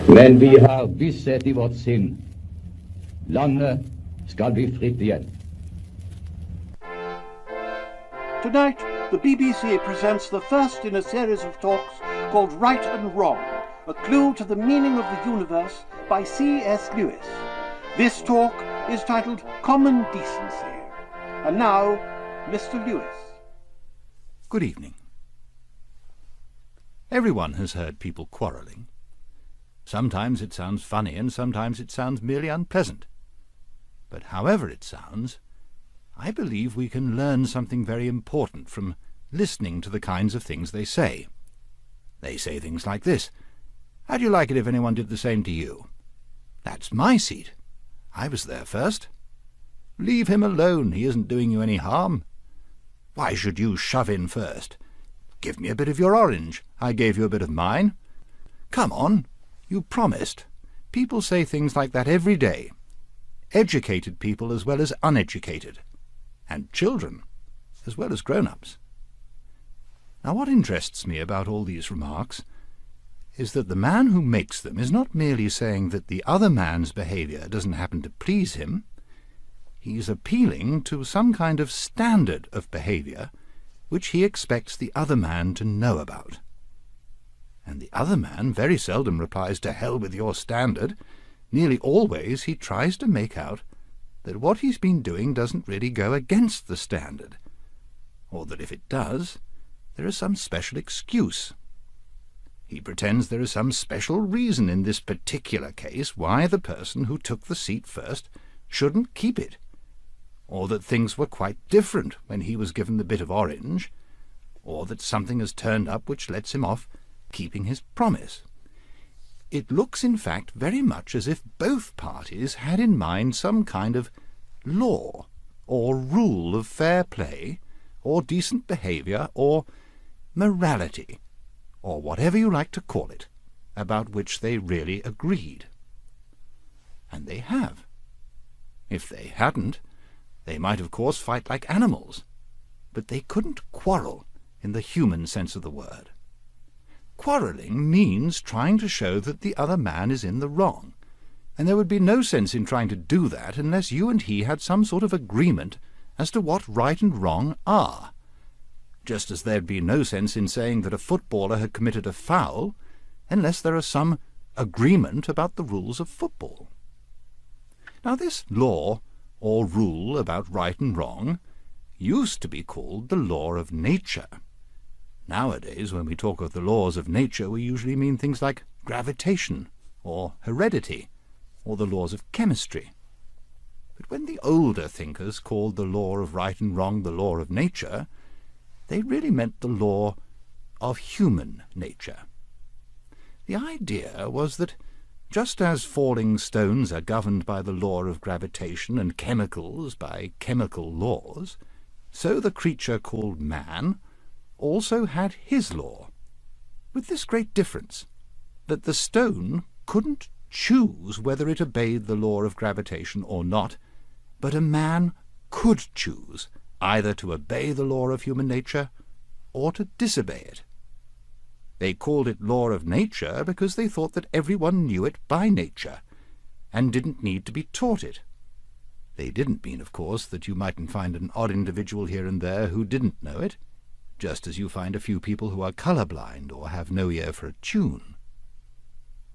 Men vi har visshet I vårt sinn. Landet skal bli fritt igjen. Tonight, the BBC presents the first in a series of talks called Right and Wrong, a clue to the meaning of the universe by C.S. Lewis. This talk is titled Common Decency. And now, Mr. Lewis. Good evening. Everyone has heard people quarrelling. Sometimes it sounds funny and sometimes it sounds merely unpleasant. But however it sounds, I believe we can learn something very important from listening to the kinds of things they say. They say things like this: "How'd you like it if anyone did the same to you?" "That's my seat. I was there first." "Leave him alone. He isn't doing you any harm." "Why should you shove in first?" "Give me a bit of your orange. I gave you a bit of mine." "Come on. You promised." People say things like that every day. Educated people as well as uneducated. And children as well as grown-ups. Now what interests me about all these remarks is that the man who makes them is not merely saying that the other man's behaviour doesn't happen to please him. He's appealing to some kind of standard of behaviour which he expects the other man to know about. And the other man very seldom replies, "To hell with your standard." Nearly always he tries to make out that what he's been doing doesn't really go against the standard, or that if it does, there is some special excuse. He pretends there is some special reason in this particular case why the person who took the seat first shouldn't keep it, or that things were quite different when he was given the bit of orange, or that something has turned up which lets him off keeping his promise. It looks, in fact, very much as if both parties had in mind some kind of law, or rule of fair play, or decent behaviour, or morality, or whatever you like to call it, about which they really agreed. And they have. If they hadn't, they might of course fight like animals, but they couldn't quarrel in the human sense of the word. Quarrelling means trying to show that the other man is in the wrong, and there would be no sense in trying to do that unless you and he had some sort of agreement as to what right and wrong are, just as there'd be no sense in saying that a footballer had committed a foul unless there is some agreement about the rules of football. Now this law or rule about right and wrong used to be called the law of nature. Nowadays, when we talk of the laws of nature, we usually mean things like gravitation, or heredity, or the laws of chemistry. But when the older thinkers called the law of right and wrong the law of nature, they really meant the law of human nature. The idea was that just as falling stones are governed by the law of gravitation and chemicals by chemical laws, so the creature called man also had his law, with this great difference, that the stone couldn't choose whether it obeyed the law of gravitation or not, but a man could choose either to obey the law of human nature or to disobey it. They called it law of nature because they thought that everyone knew it by nature, and didn't need to be taught it. They didn't mean, of course, that you mightn't find an odd individual here and there who didn't know it, just as you find a few people who are colour-blind or have no ear for a tune.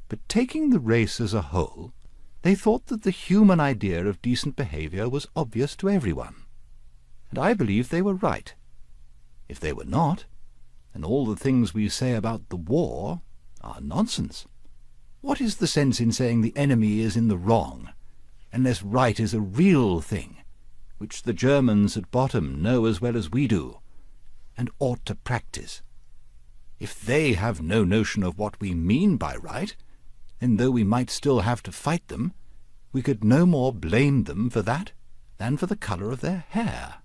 But taking the race as a whole, they thought that the human idea of decent behaviour was obvious to everyone. And I believe they were right. If they were not, then all the things we say about the war are nonsense. What is the sense in saying the enemy is in the wrong, unless right is a real thing, which the Germans at bottom know as well as we do, and ought to practice? If they have no notion of what we mean by right, then though we might still have to fight them, we could no more blame them for that than for the colour of their hair.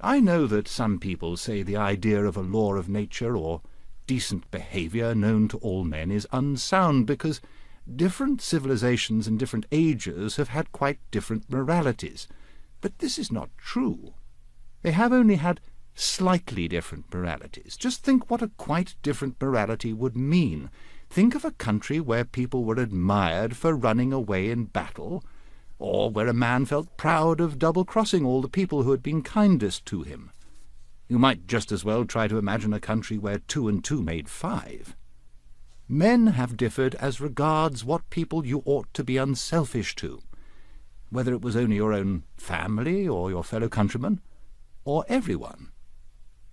I know that some people say the idea of a law of nature or decent behaviour known to all men is unsound because different civilizations and different ages have had quite different moralities. But this is not true. They have only had slightly different moralities. Just think what a quite different morality would mean. Think of a country where people were admired for running away in battle, or where a man felt proud of double-crossing all the people who had been kindest to him. You might just as well try to imagine a country where 2 and 2 made 5. Men have differed as regards what people you ought to be unselfish to, whether it was only your own family or your fellow countrymen, or everyone.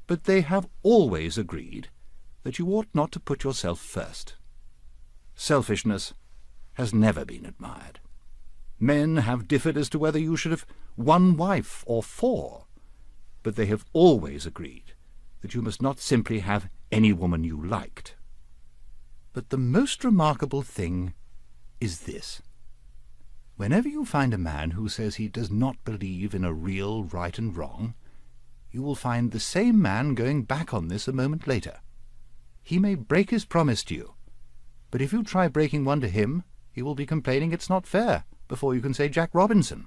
But they have always agreed that you ought not to put yourself first. Selfishness has never been admired. Men have differed as to whether you should have 1 wife or 4, but they have always agreed that you must not simply have any woman you liked. But the most remarkable thing is this. Whenever you find a man who says he does not believe in a real right and wrong, you will find the same man going back on this a moment later. He may break his promise to you, but if you try breaking one to him, he will be complaining it's not fair before you can say Jack Robinson.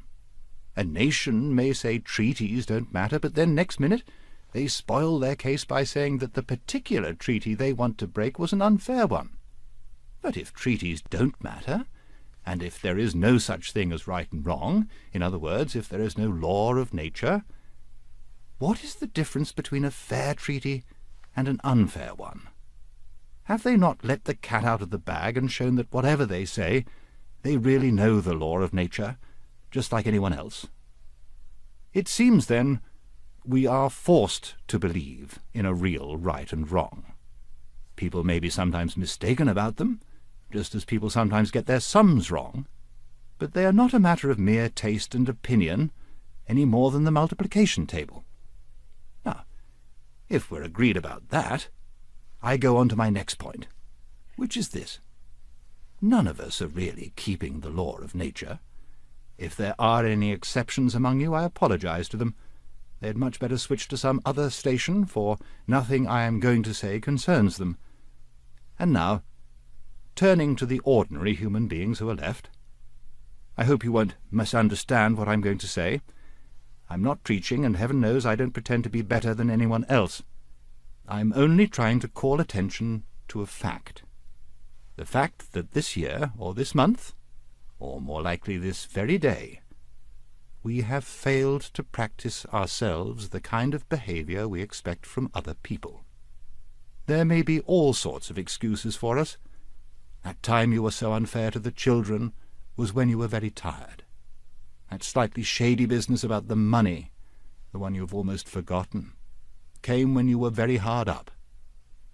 A nation may say treaties don't matter, but then next minute they spoil their case by saying that the particular treaty they want to break was an unfair one. But if treaties don't matter, and if there is no such thing as right and wrong, in other words, if there is no law of nature, what is the difference between a fair treaty and an unfair one? Have they not let the cat out of the bag and shown that whatever they say, they really know the law of nature, just like anyone else? It seems, then, we are forced to believe in a real right and wrong. People may be sometimes mistaken about them, just as people sometimes get their sums wrong, but they are not a matter of mere taste and opinion any more than the multiplication table. Now, if we're agreed about that, I go on to my next point, which is this. None of us are really keeping the law of nature. If there are any exceptions among you, I apologize to them. They had much better switch to some other station, for nothing I am going to say concerns them. And now, turning to the ordinary human beings who are left, I hope you won't misunderstand what I'm going to say. I'm not preaching, and heaven knows I don't pretend to be better than anyone else. I'm only trying to call attention to a fact. The fact that this year, or this month, or more likely this very day, we have failed to practice ourselves the kind of behavior we expect from other people. There may be all sorts of excuses for us. That time you were so unfair to the children was when you were very tired. That slightly shady business about the money, the one you've almost forgotten, came when you were very hard up.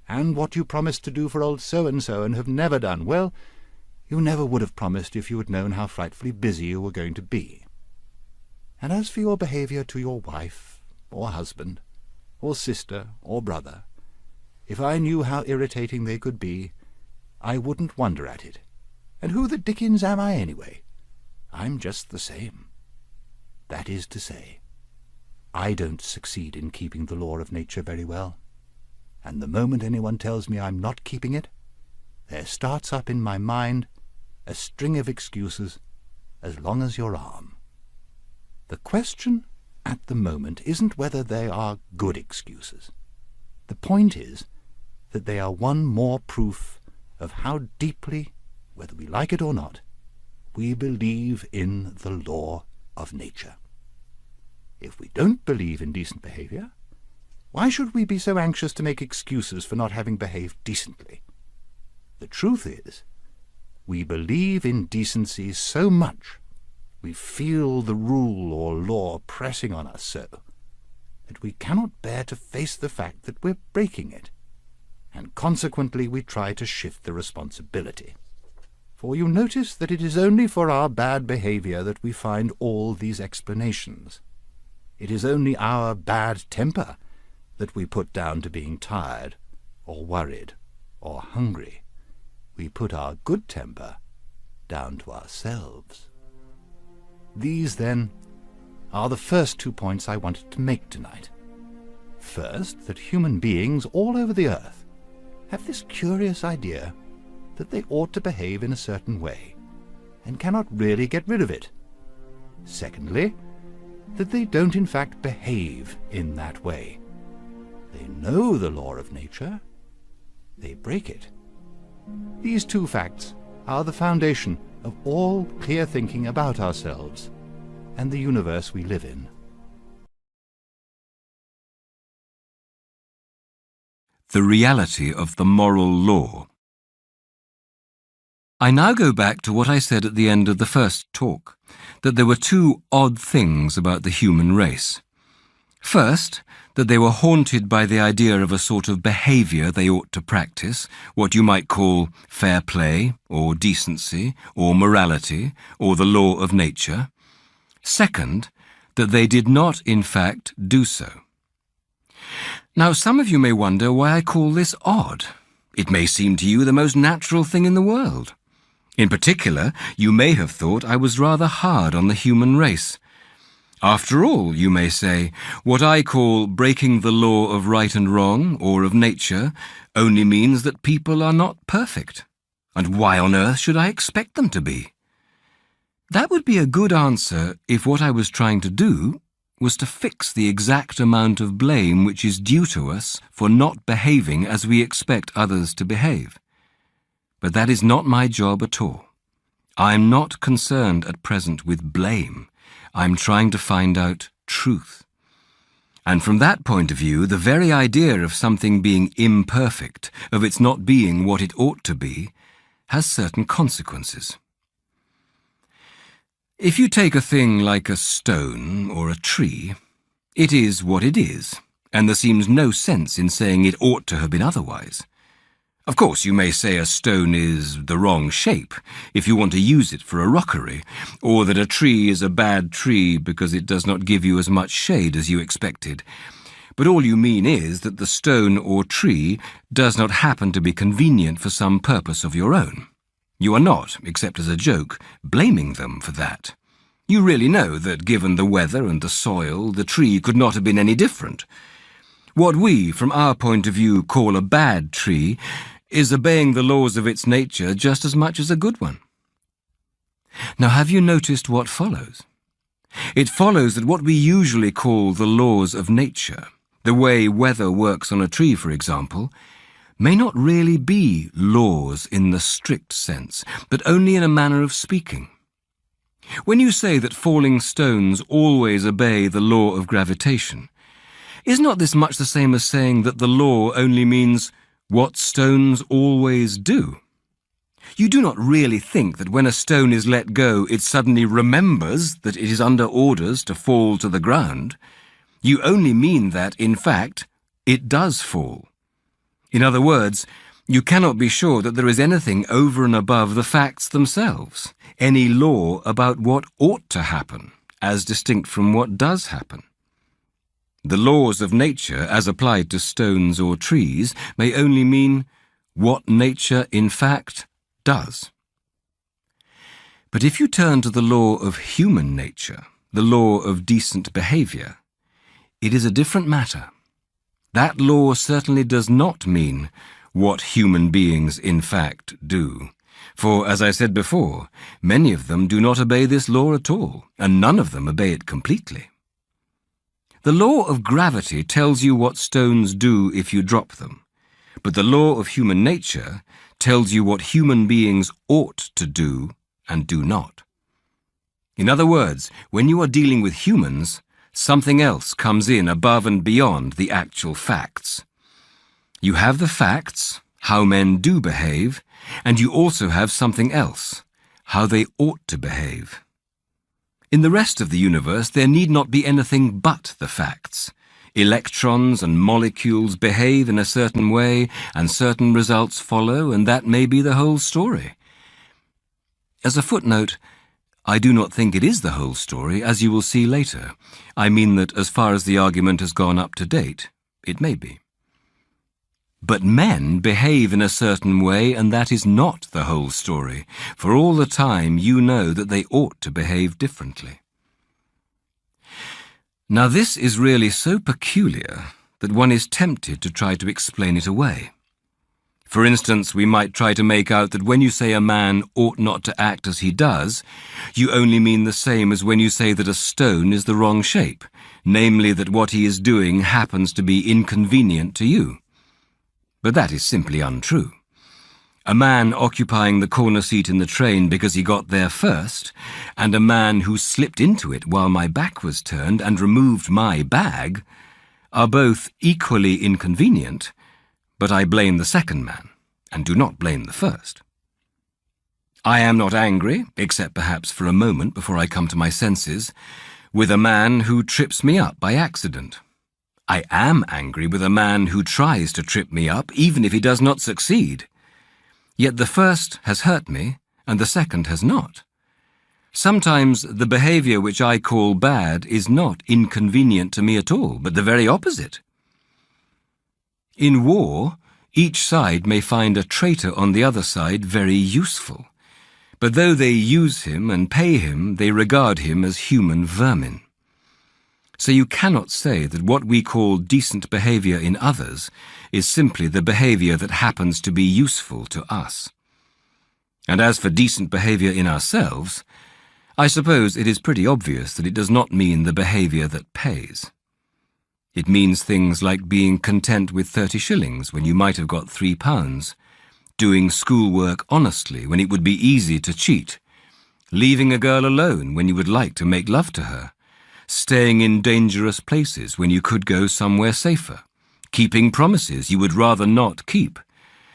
And what you promised to do for old so-and-so and have never done, well, you never would have promised if you had known how frightfully busy you were going to be. And as for your behaviour to your wife, or husband, or sister, or brother, if I knew how irritating they could be, I wouldn't wonder at it. And who the dickens am I anyway? I'm just the same. That is to say, I don't succeed in keeping the law of nature very well, and the moment anyone tells me I'm not keeping it, there starts up in my mind a string of excuses as long as your arm. The question at the moment isn't whether they are good excuses. The point is that they are one more proof of how deeply, whether we like it or not, we believe in the law of nature. If we don't believe in decent behaviour, why should we be so anxious to make excuses for not having behaved decently? The truth is, we believe in decency so much, we feel the rule or law pressing on us so, that we cannot bear to face the fact that we're breaking it, and consequently we try to shift the responsibility. For you notice that it is only for our bad behaviour that we find all these explanations. It is only our bad temper that we put down to being tired, or worried, or hungry. We put our good temper down to ourselves. These, then, are the first 2 points I wanted to make tonight. First, that human beings all over the earth have this curious idea that they ought to behave in a certain way, and cannot really get rid of it. Secondly, that they don't in fact behave in that way. They know the law of nature, they break it. These two facts are the foundation of all clear thinking about ourselves and the universe we live in. The reality of the moral law. I now go back to what I said at the end of the first talk, that there were two odd things about the human race. First, that they were haunted by the idea of a sort of behaviour they ought to practice, what you might call fair play, or decency, or morality, or the law of nature. Second, that they did not, in fact, do so. Now, some of you may wonder why I call this odd. It may seem to you the most natural thing in the world. In particular, you may have thought I was rather hard on the human race. After all, you may say, what I call breaking the law of right and wrong, or of nature, only means that people are not perfect. And why on earth should I expect them to be? That would be a good answer if what I was trying to do was to fix the exact amount of blame which is due to us for not behaving as we expect others to behave. But that is not my job at all. I am not concerned at present with blame. I'm trying to find out truth. And from that point of view, the very idea of something being imperfect, of its not being what it ought to be, has certain consequences. If you take a thing like a stone or a tree, it is what it is, and there seems no sense in saying it ought to have been otherwise. Of course, you may say a stone is the wrong shape if you want to use it for a rockery, or that a tree is a bad tree because it does not give you as much shade as you expected. But all you mean is that the stone or tree does not happen to be convenient for some purpose of your own. You are not, except as a joke, blaming them for that. You really know that given the weather and the soil, the tree could not have been any different. What we, from our point of view, call a bad tree is obeying the laws of its nature just as much as a good one. Now, have you noticed what follows? It follows that what we usually call the laws of nature, the way weather works on a tree, for example, may not really be laws in the strict sense, but only in a manner of speaking. When you say that falling stones always obey the law of gravitation, is not this much the same as saying that the law only means what stones always do? You do not really think that when a stone is let go, it suddenly remembers that it is under orders to fall to the ground. You only mean that, in fact, it does fall. In other words, you cannot be sure that there is anything over and above the facts themselves, any law about what ought to happen, as distinct from what does happen. The laws of nature, as applied to stones or trees, may only mean what nature, in fact, does. But if you turn to the law of human nature, the law of decent behaviour, it is a different matter. That law certainly does not mean what human beings, in fact, do. For, as I said before, many of them do not obey this law at all, and none of them obey it completely. The law of gravity tells you what stones do if you drop them, but the law of human nature tells you what human beings ought to do and do not. In other words, when you are dealing with humans, something else comes in above and beyond the actual facts. You have the facts, how men do behave, and you also have something else, how they ought to behave. In the rest of the universe, there need not be anything but the facts. Electrons and molecules behave in a certain way, and certain results follow, and that may be the whole story. As a footnote, I do not think it is the whole story, as you will see later. I mean that as far as the argument has gone up to date, it may be. But men behave in a certain way, and that is not the whole story, for all the time you know that they ought to behave differently. Now this is really so peculiar that one is tempted to try to explain it away. For instance, we might try to make out that when you say a man ought not to act as he does, you only mean the same as when you say that a stone is the wrong shape, namely that what he is doing happens to be inconvenient to you. But that is simply untrue. a man occupying the corner seat in the train because he got there first, and a man who slipped into it while my back was turned and removed my bag, are both equally inconvenient, but I blame the second man, and do not blame the first. I am not angry, except perhaps for a moment before I come to my senses, with a man who trips me up by accident. I am angry with a man who tries to trip me up, even if he does not succeed. Yet the first has hurt me, and the second has not. Sometimes the behaviour which I call bad is not inconvenient to me at all, but the very opposite. In war, each side may find a traitor on the other side very useful, but though they use him and pay him, they regard him as human vermin. So you cannot say that what we call decent behaviour in others is simply the behaviour that happens to be useful to us. And as for decent behaviour in ourselves, I suppose it is pretty obvious that it does not mean the behaviour that pays. It means things like being content with 30 shillings when you might have got £3, doing schoolwork honestly when it would be easy to cheat, leaving a girl alone when you would like to make love to her, staying in dangerous places when you could go somewhere safer, keeping promises you would rather not keep,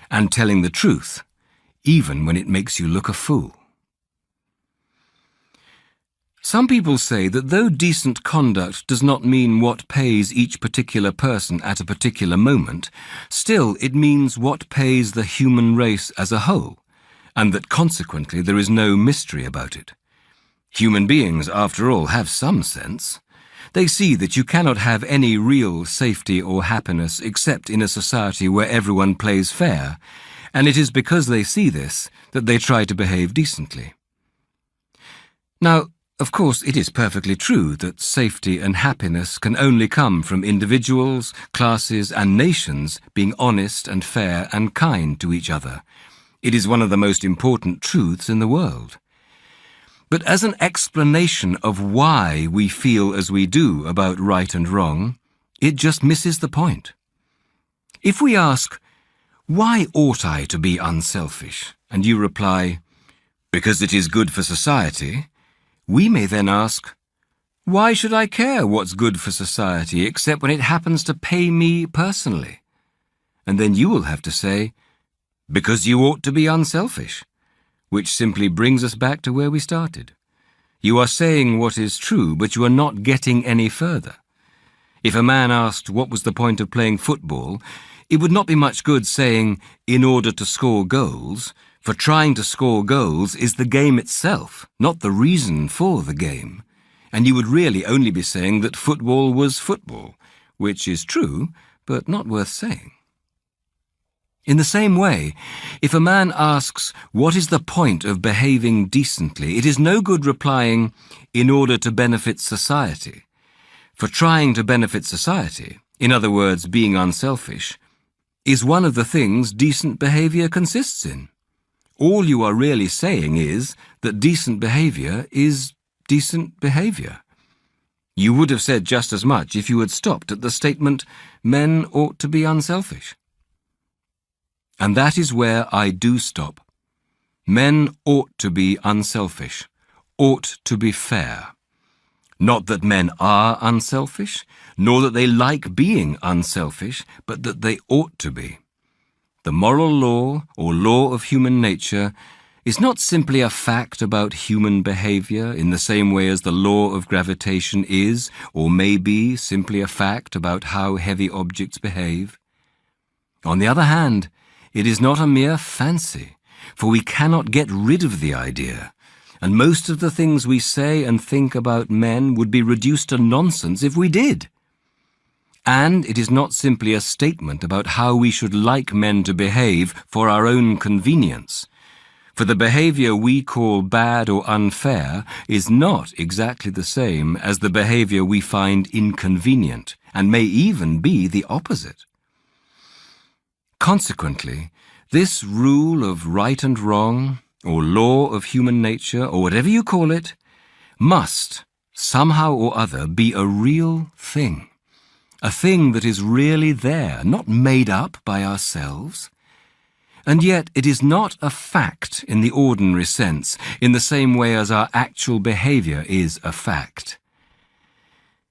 and telling the truth, even when it makes you look a fool. Some people say that though decent conduct does not mean what pays each particular person at a particular moment, still it means what pays the human race as a whole, and that consequently there is no mystery about it. Human beings, after all, have some sense. They see that you cannot have any real safety or happiness except in a society where everyone plays fair, and it is because they see this that they try to behave decently. Now, of course, it is perfectly true that safety and happiness can only come from individuals, classes, and nations being honest and fair and kind to each other. It is one of the most important truths in the world. But as an explanation of why we feel as we do about right and wrong, it just misses the point. If we ask, "Why ought I to be unselfish?" and you reply, "Because it is good for society," we may then ask, "Why should I care what's good for society except when it happens to pay me personally?" And then you will have to say, "Because you ought to be unselfish," which simply brings us back to where we started. You are saying what is true, but you are not getting any further. If a man asked what was the point of playing football, it would not be much good saying, "in order to score goals," for trying to score goals is the game itself, not the reason for the game. And you would really only be saying that football was football, which is true, but not worth saying. In the same way, if a man asks, "What is the point of behaving decently?" it is no good replying, "in order to benefit society." For trying to benefit society, in other words, being unselfish, is one of the things decent behaviour consists in. All you are really saying is that decent behaviour is decent behaviour. You would have said just as much if you had stopped at the statement, "Men ought to be unselfish." And that is where I do stop. Men ought to be unselfish, ought to be fair. Not that men are unselfish, nor that they like being unselfish, but that they ought to be. The moral law, or law of human nature, is not simply a fact about human behaviour in the same way as the law of gravitation is, or may be, simply a fact about how heavy objects behave. On the other hand, it is not a mere fancy, for we cannot get rid of the idea, and most of the things we say and think about men would be reduced to nonsense if we did. And it is not simply a statement about how we should like men to behave for our own convenience, for the behaviour we call bad or unfair is not exactly the same as the behaviour we find inconvenient, and may even be the opposite. Consequently, this rule of right and wrong, or law of human nature, or whatever you call it, must, somehow or other, be a real thing. A thing that is really there, not made up by ourselves. and yet it is not a fact in the ordinary sense, in the same way as our actual behavior is a fact.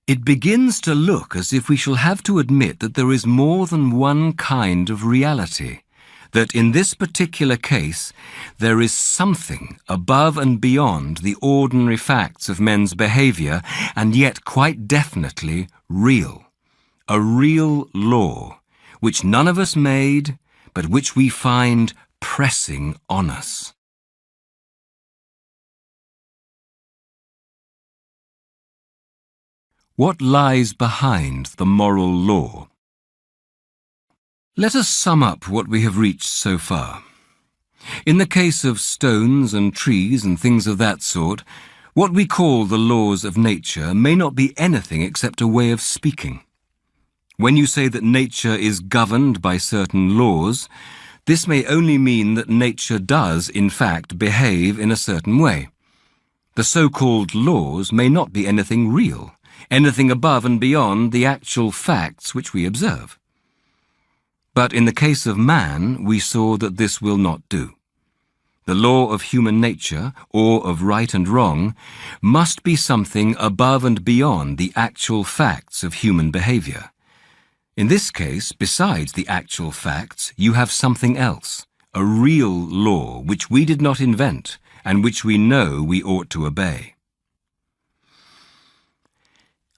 It begins to look as if we shall have to admit that there is more than one kind of reality, that in this particular case there is something above and beyond the ordinary facts of men's behavior, and yet quite definitely real. A real law, which none of us made, but which we find pressing on us. What lies behind the moral law? Let us sum up what we have reached so far. In the case of stones and trees and things of that sort, what we call the laws of nature may not be anything except a way of speaking. When you say that nature is governed by certain laws, this may only mean that nature does, in fact, behave in a certain way. The so-called laws may not be anything real, anything above and beyond the actual facts which we observe. But in the case of man, we saw that this will not do. The law of human nature, or of right and wrong, must be something above and beyond the actual facts of human behavior. In this case, besides the actual facts, you have something else, a real law which we did not invent and which we know we ought to obey.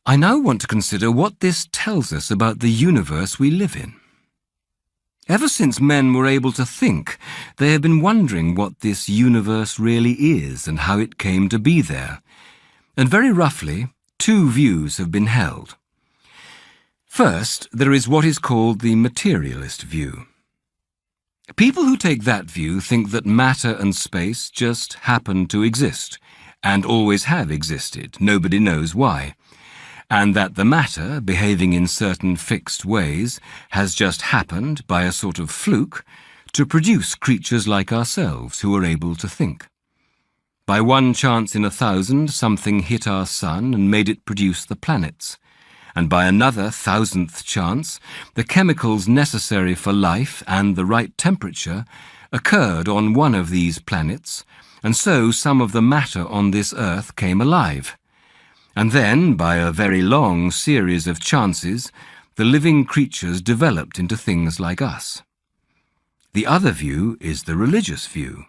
I now want to consider what this tells us about the universe we live in. Ever since men were able to think, they have been wondering what this universe really is and how it came to be there. And very roughly, two views have been held. First, there is what is called the materialist view. People who take that view think that matter and space just happen to exist, and always have existed, nobody knows why, and that the matter, behaving in certain fixed ways, has just happened, by a sort of fluke, to produce creatures like ourselves who are able to think. By one chance in 1,000, something hit our sun and made it produce the planets, and by another 1,000th chance, the chemicals necessary for life and the right temperature occurred on one of these planets, and so some of the matter on this earth came alive. And then, by a very long series of chances, the living creatures developed into things like us. The other view is the religious view.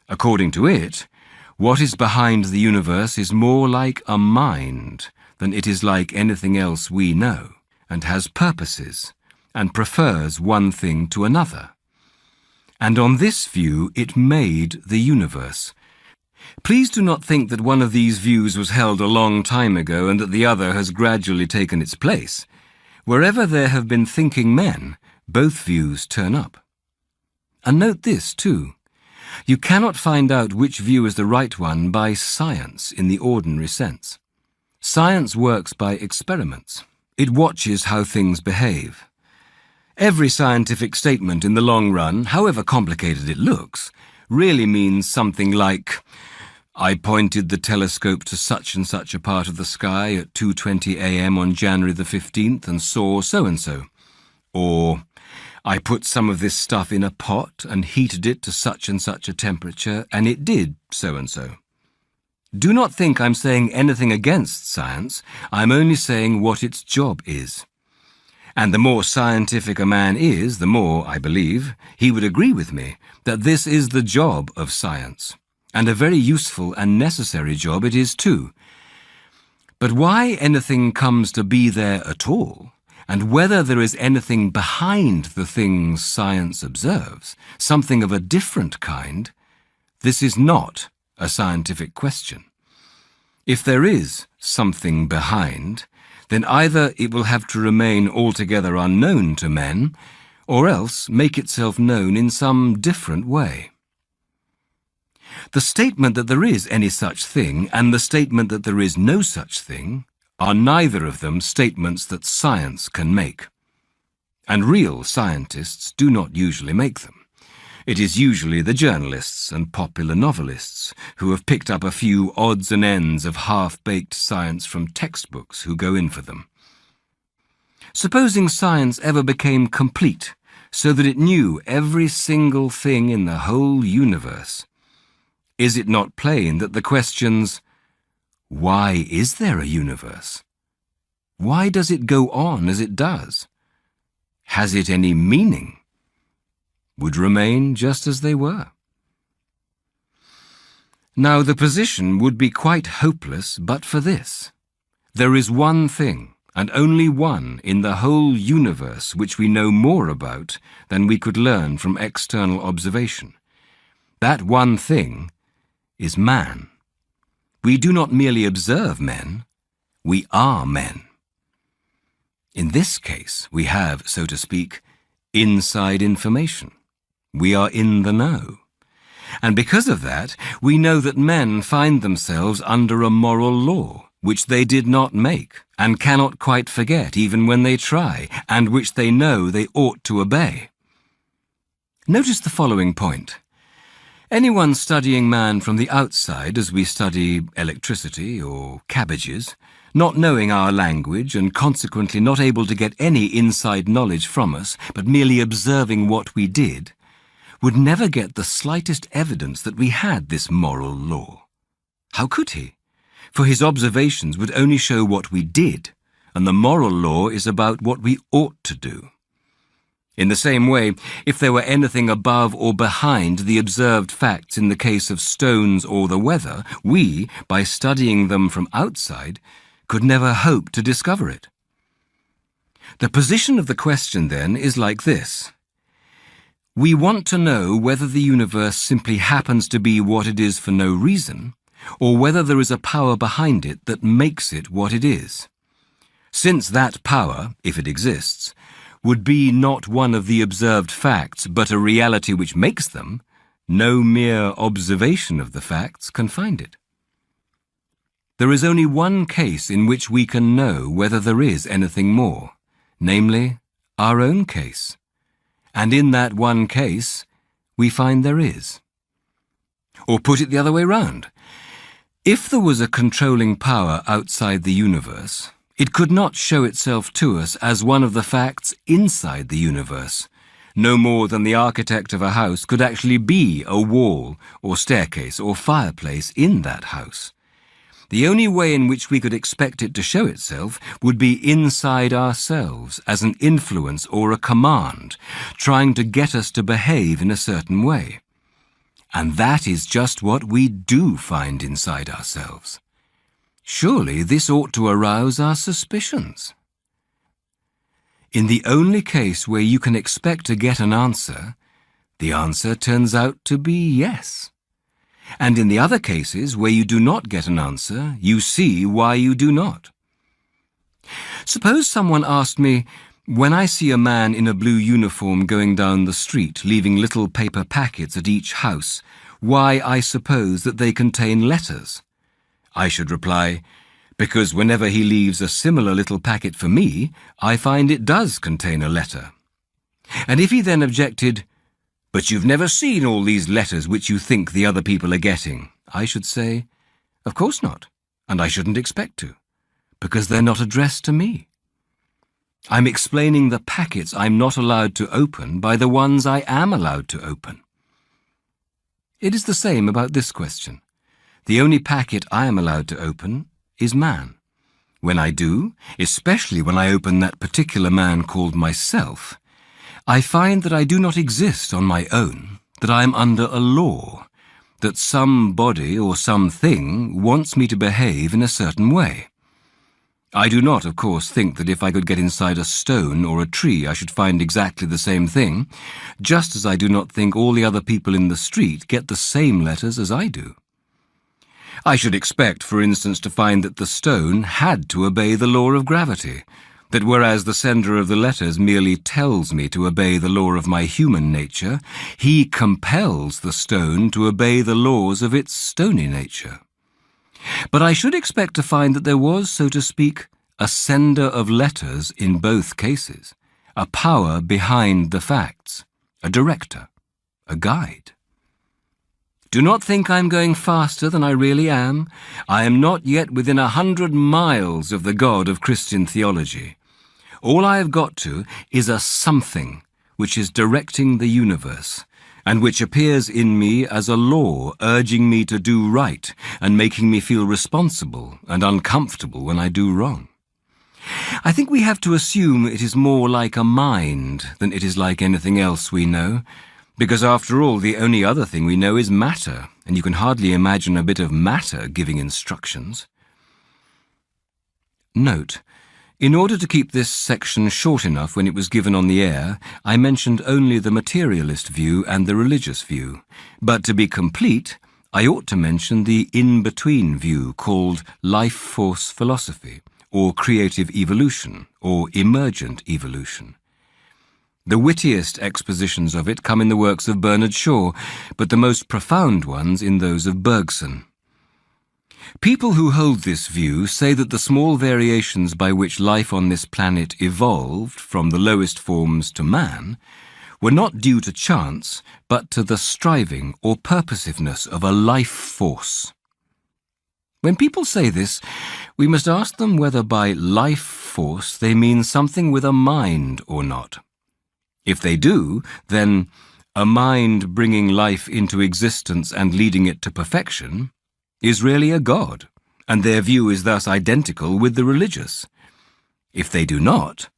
According to it, what is behind the universe is more like a mind than it is like anything else we know, and has purposes, and prefers one thing to another. And on this view it made the universe. Please do not think that one of these views was held a long time ago and that the other has gradually taken its place. Wherever there have been thinking men, both views turn up. And note this, too. You cannot find out which view is the right one by science in the ordinary sense. Science works by experiments. It watches how things behave. Every scientific statement in the long run, however complicated it looks, really means something like, I pointed the telescope to such and such a part of the sky at 2:20 a.m. on January the 15th and saw so-and-so. Or, I put some of this stuff in a pot and heated it to such and such a temperature and it did so-and-so. Do not think I'm saying anything against science. I'm only saying what its job is. And the more scientific a man is, the more, I believe, he would agree with me that this is the job of science. And a very useful and necessary job it is too. But why anything comes to be there at all, and whether there is anything behind the things science observes, something of a different kind, this is not a scientific question. If there is something behind, then either it will have to remain altogether unknown to men, or else make itself known in some different way. The statement that there is any such thing and the statement that there is no such thing are neither of them statements that science can make. And real scientists do not usually make them. It is usually the journalists and popular novelists who have picked up a few odds and ends of half-baked science from textbooks who go in for them. Supposing science ever became complete, so that it knew every single thing in the whole universe, is it not plain that the questions, why is there a universe? Why does it go on as it does? Has it any meaning? Would remain just as they were. Now the position would be quite hopeless but for this. There is one thing, and only one, in the whole universe which we know more about than we could learn from external observation. That one thing is man. We do not merely observe men, we are men. In this case, we have, so to speak, inside information. We are in the know. And because of that, we know that men find themselves under a moral law, which they did not make, and cannot quite forget even when they try, and which they know they ought to obey. Notice the following point. Anyone studying man from the outside, as we study electricity or cabbages, not knowing our language and consequently not able to get any inside knowledge from us, but merely observing what we did, would never get the slightest evidence that we had this moral law. How could he? For his observations would only show what we did, and the moral law is about what we ought to do. In the same way, if there were anything above or behind the observed facts in the case of stones or the weather, we, by studying them from outside, could never hope to discover it. The position of the question, then, is like this. We want to know whether the universe simply happens to be what it is for no reason, or whether there is a power behind it that makes it what it is. Since that power, if it exists, would be not one of the observed facts, but a reality which makes them, no mere observation of the facts can find it. There is only one case in which we can know whether there is anything more, namely, our own case. And in that one case, we find there is. Or put it the other way round. If there was a controlling power outside the universe, it could not show itself to us as one of the facts inside the universe, no more than the architect of a house could actually be a wall or staircase or fireplace in that house. The only way in which we could expect it to show itself would be inside ourselves as an influence or a command, trying to get us to behave in a certain way. And that is just what we do find inside ourselves. Surely this ought to arouse our suspicions. In the only case where you can expect to get an answer, the answer turns out to be yes. And in the other cases where you do not get an answer, you see why you do not. Suppose someone asked me, when I see a man in a blue uniform going down the street, leaving little paper packets at each house, why I suppose that they contain letters. I should reply, because whenever he leaves a similar little packet for me, I find it does contain a letter. And if he then objected, but you've never seen all these letters which you think the other people are getting, I should say, of course not, and I shouldn't expect to, because they're not addressed to me. I'm explaining the packets I'm not allowed to open by the ones I am allowed to open. It is the same about this question. The only packet I am allowed to open is man. When I do, especially when I open that particular man called myself, I find that I do not exist on my own, that I am under a law, that somebody or something wants me to behave in a certain way. I do not, of course, think that if I could get inside a stone or a tree I should find exactly the same thing, just as I do not think all the other people in the street get the same letters as I do. I should expect, for instance, to find that the stone had to obey the law of gravity, that whereas the sender of the letters merely tells me to obey the law of my human nature, he compels the stone to obey the laws of its stony nature. But I should expect to find that there was, so to speak, a sender of letters in both cases, a power behind the facts, a director, a guide. Do not think I'm going faster than I really am. I am not yet within 100 miles of the God of Christian theology. All I have got to is a something which is directing the universe, and which appears in me as a law urging me to do right and making me feel responsible and uncomfortable when I do wrong. I think we have to assume it is more like a mind than it is like anything else we know, because after all, the only other thing we know is matter, and you can hardly imagine a bit of matter giving instructions. Note, in order to keep this section short enough when it was given on the air, I mentioned only the materialist view and the religious view. But to be complete, I ought to mention the in-between view called life force philosophy, or creative evolution, or emergent evolution. The wittiest expositions of it come in the works of Bernard Shaw, but the most profound ones in those of Bergson. People who hold this view say that the small variations by which life on this planet evolved from the lowest forms to man were not due to chance, but to the striving or purposiveness of a life force. When people say this, we must ask them whether by life force they mean something with a mind or not. If they do, then a mind bringing life into existence and leading it to perfection is really a god, and their view is thus identical with the religious. If they do not,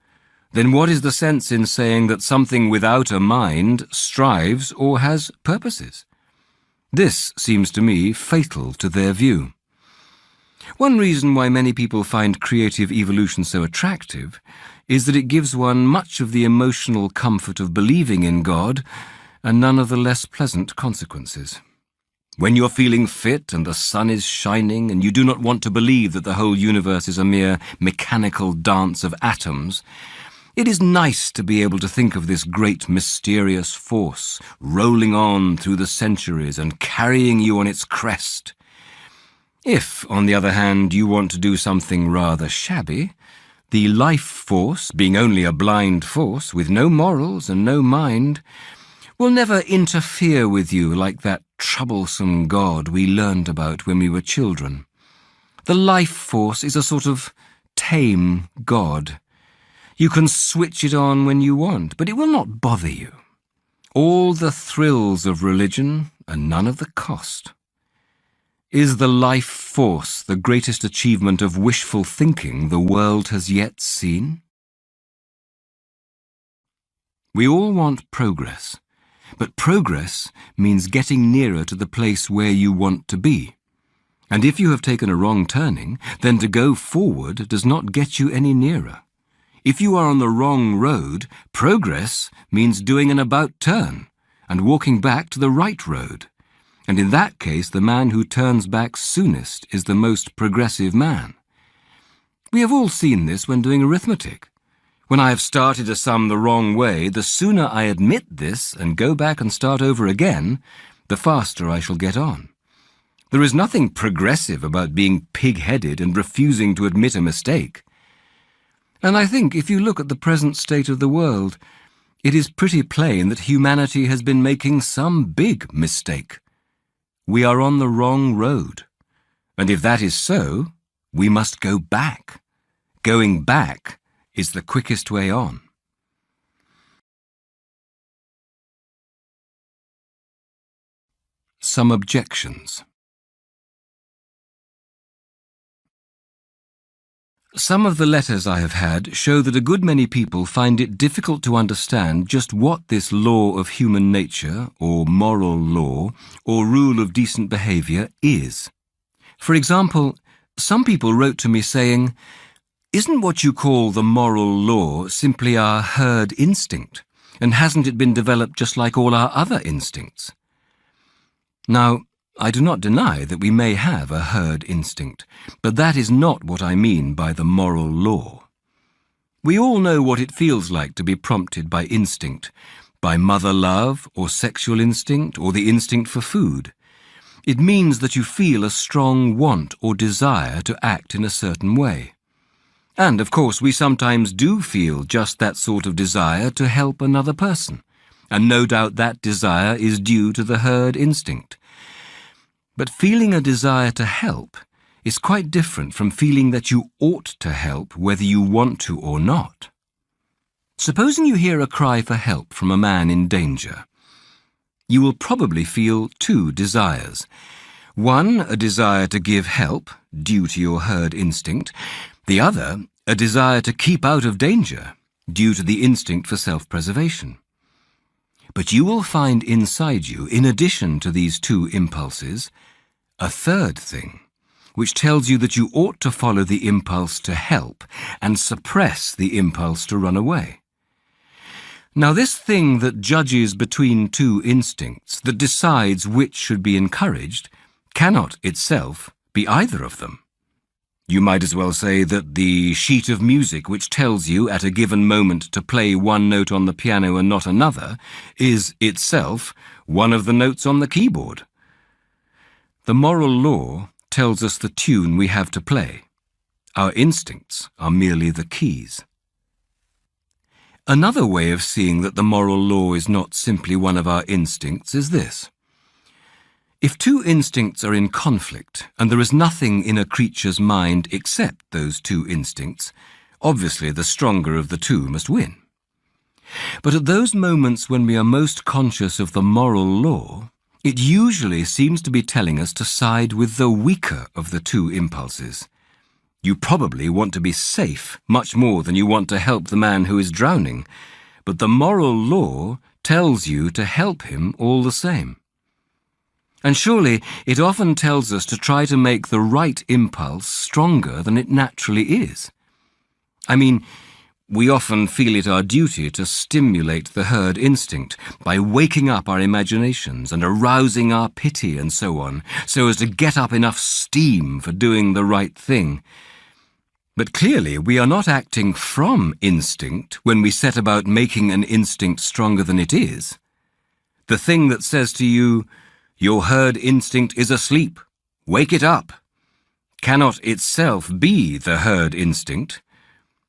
then what is the sense in saying that something without a mind strives or has purposes? This seems to me fatal to their view. One reason why many people find creative evolution so attractive is that it gives one much of the emotional comfort of believing in God and none of the less pleasant consequences. When you're feeling fit and the sun is shining and you do not want to believe that the whole universe is a mere mechanical dance of atoms, it is nice to be able to think of this great mysterious force rolling on through the centuries and carrying you on its crest. If, on the other hand, you want to do something rather shabby, the life force, being only a blind force with no morals and no mind, will never interfere with you like that troublesome God we learned about when we were children. The life force is a sort of tame God. You can switch it on when you want, but it will not bother you. All the thrills of religion and none of the cost. Is the life force the greatest achievement of wishful thinking the world has yet seen? We all want progress. But progress means getting nearer to the place where you want to be. And if you have taken a wrong turning, then to go forward does not get you any nearer. If you are on the wrong road, progress means doing an about turn and walking back to the right road. And in that case, the man who turns back soonest is the most progressive man. We have all seen this when doing arithmetic. When I have started a sum the wrong way, the sooner I admit this and go back and start over again, the faster I shall get on. There is nothing progressive about being pig-headed and refusing to admit a mistake. And I think if you look at the present state of the world, it is pretty plain that humanity has been making some big mistake. We are on the wrong road. And if that is so, we must go back. Going back is the quickest way on. Some objections. Some of the letters I have had show that a good many people find it difficult to understand just what this law of human nature, or moral law, or rule of decent behaviour is. For example, some people wrote to me saying, "Isn't what you call the moral law simply our herd instinct, and hasn't it been developed just like all our other instincts?" Now, I do not deny that we may have a herd instinct, but that is not what I mean by the moral law. We all know what it feels like to be prompted by instinct, by mother love or sexual instinct or the instinct for food. It means that you feel a strong want or desire to act in a certain way. And, of course, we sometimes do feel just that sort of desire to help another person, and no doubt that desire is due to the herd instinct. But feeling a desire to help is quite different from feeling that you ought to help whether you want to or not. Supposing you hear a cry for help from a man in danger, you will probably feel two desires. One, a desire to give help, due to your herd instinct. The other, a desire to keep out of danger, due to the instinct for self-preservation. But you will find inside you, in addition to these two impulses, a third thing, which tells you that you ought to follow the impulse to help and suppress the impulse to run away. Now, this thing that judges between two instincts, that decides which should be encouraged, cannot itself be either of them. You might as well say that the sheet of music which tells you at a given moment to play one note on the piano and not another is itself one of the notes on the keyboard. The moral law tells us the tune we have to play. Our instincts are merely the keys. Another way of seeing that the moral law is not simply one of our instincts is this. If two instincts are in conflict, and there is nothing in a creature's mind except those two instincts, obviously the stronger of the two must win. But at those moments when we are most conscious of the moral law, it usually seems to be telling us to side with the weaker of the two impulses. You probably want to be safe much more than you want to help the man who is drowning, but the moral law tells you to help him all the same. And surely it often tells us to try to make the right impulse stronger than it naturally is. I mean, we often feel it our duty to stimulate the herd instinct by waking up our imaginations and arousing our pity and so on, so as to get up enough steam for doing the right thing. But clearly we are not acting from instinct when we set about making an instinct stronger than it is. The thing that says to you, "Your herd instinct is asleep. Wake it up," cannot itself be the herd instinct.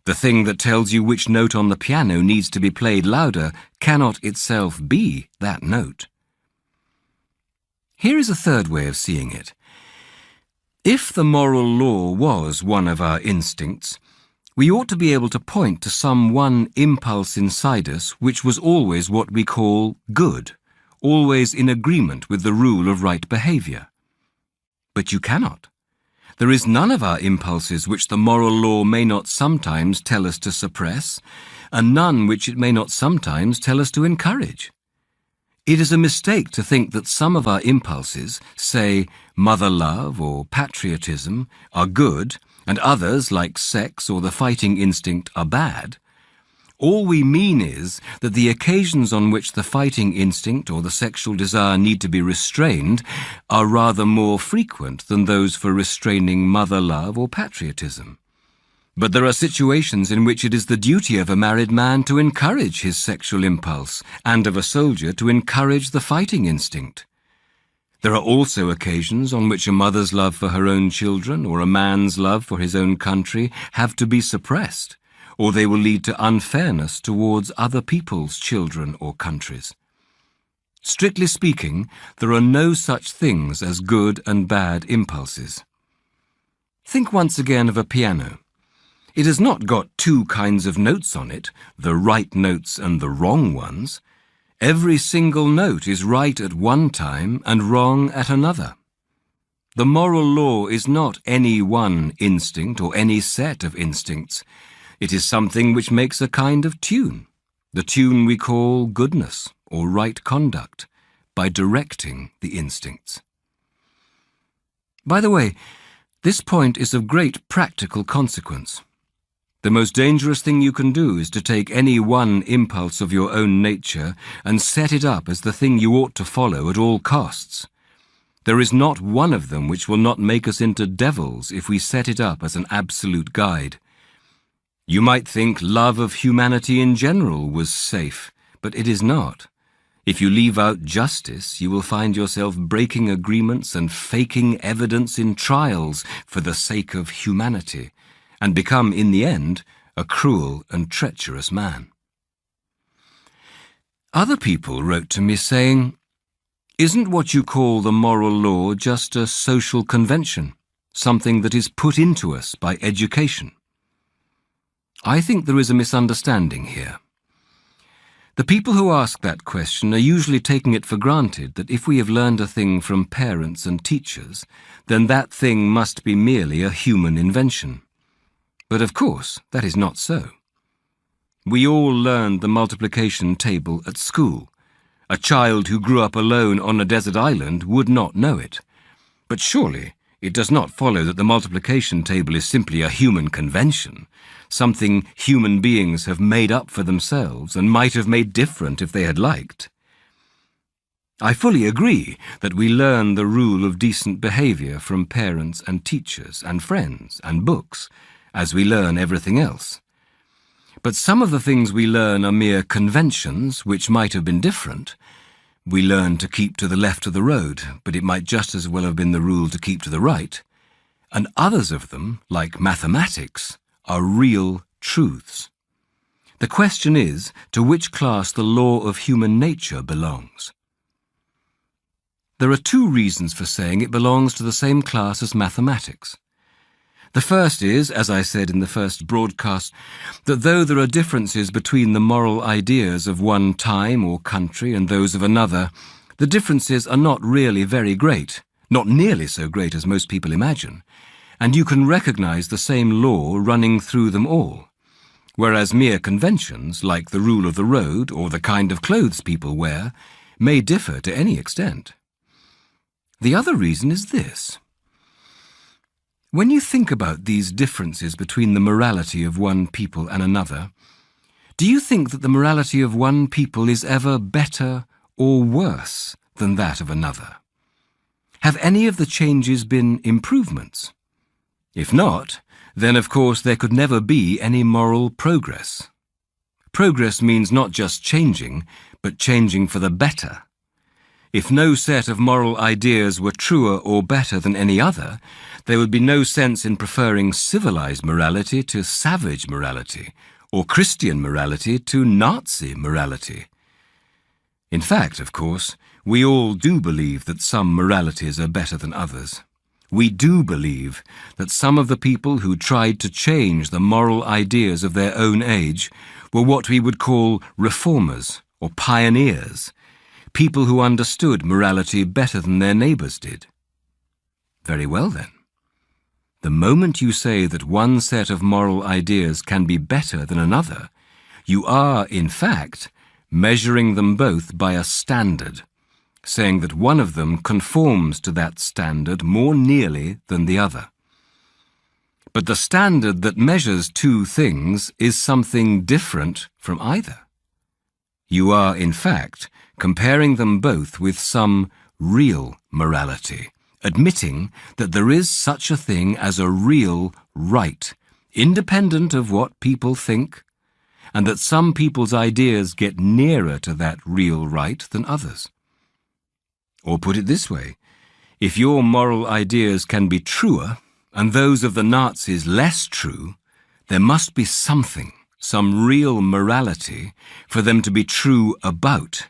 The thing that tells you which note on the piano needs to be played louder cannot itself be that note. Here is a third way of seeing it. If the moral law was one of our instincts, we ought to be able to point to some one impulse inside us which was always what we call good, always in agreement with the rule of right behavior. But you cannot. There is none of our impulses which the moral law may not sometimes tell us to suppress, and none which it may not sometimes tell us to encourage. It is a mistake to think that some of our impulses, say mother love or patriotism, are good, and others, like sex or the fighting instinct, are bad. All we mean is that the occasions on which the fighting instinct or the sexual desire need to be restrained are rather more frequent than those for restraining mother love or patriotism. But there are situations in which it is the duty of a married man to encourage his sexual impulse and of a soldier to encourage the fighting instinct. There are also occasions on which a mother's love for her own children or a man's love for his own country have to be suppressed, or they will lead to unfairness towards other people's children or countries. Strictly speaking, there are no such things as good and bad impulses. Think once again of a piano. It has not got two kinds of notes on it, the right notes and the wrong ones. Every single note is right at one time and wrong at another. The moral law is not any one instinct or any set of instincts. It is something which makes a kind of tune, the tune we call goodness or right conduct, by directing the instincts. By the way, this point is of great practical consequence. The most dangerous thing you can do is to take any one impulse of your own nature and set it up as the thing you ought to follow at all costs. There is not one of them which will not make us into devils if we set it up as an absolute guide. You might think love of humanity in general was safe, but it is not. If you leave out justice, you will find yourself breaking agreements and faking evidence in trials for the sake of humanity, and become, in the end, a cruel and treacherous man. Other people wrote to me saying, "Isn't what you call the moral law just a social convention, something that is put into us by education?" I think there is a misunderstanding here. The people who ask that question are usually taking it for granted that if we have learned a thing from parents and teachers, then that thing must be merely a human invention. But of course, that is not so. We all learned the multiplication table at school. A child who grew up alone on a desert island would not know it. But surely, it does not follow that the multiplication table is simply a human convention, something human beings have made up for themselves and might have made different if they had liked. I fully agree that we learn the rule of decent behaviour from parents and teachers and friends and books, as we learn everything else. But some of the things we learn are mere conventions which might have been different. We learn to keep to the left of the road, but it might just as well have been the rule to keep to the right. And others of them, like mathematics, are real truths. The question is to which class the law of human nature belongs. There are two reasons for saying it belongs to the same class as mathematics. The first is, as I said in the first broadcast, that though there are differences between the moral ideas of one time or country and those of another, the differences are not really very great, not nearly so great as most people imagine, and you can recognize the same law running through them all, whereas mere conventions, like the rule of the road or the kind of clothes people wear, may differ to any extent. The other reason is this. When you think about these differences between the morality of one people and another, do you think that the morality of one people is ever better or worse than that of another? Have any of the changes been improvements? If not, then of course there could never be any moral progress. Progress means not just changing, but changing for the better. If no set of moral ideas were truer or better than any other, there would be no sense in preferring civilized morality to savage morality, or Christian morality to Nazi morality. In fact, of course, we all do believe that some moralities are better than others. We do believe that some of the people who tried to change the moral ideas of their own age were what we would call reformers or pioneers, people who understood morality better than their neighbours did. Very well then. The moment you say that one set of moral ideas can be better than another, you are, in fact, measuring them both by a standard, saying that one of them conforms to that standard more nearly than the other. But the standard that measures two things is something different from either. You are, in fact, comparing them both with some real morality, admitting that there is such a thing as a real right, independent of what people think, and that some people's ideas get nearer to that real right than others. Or put it this way, if your moral ideas can be truer, and those of the Nazis less true, there must be something, some real morality, for them to be true about.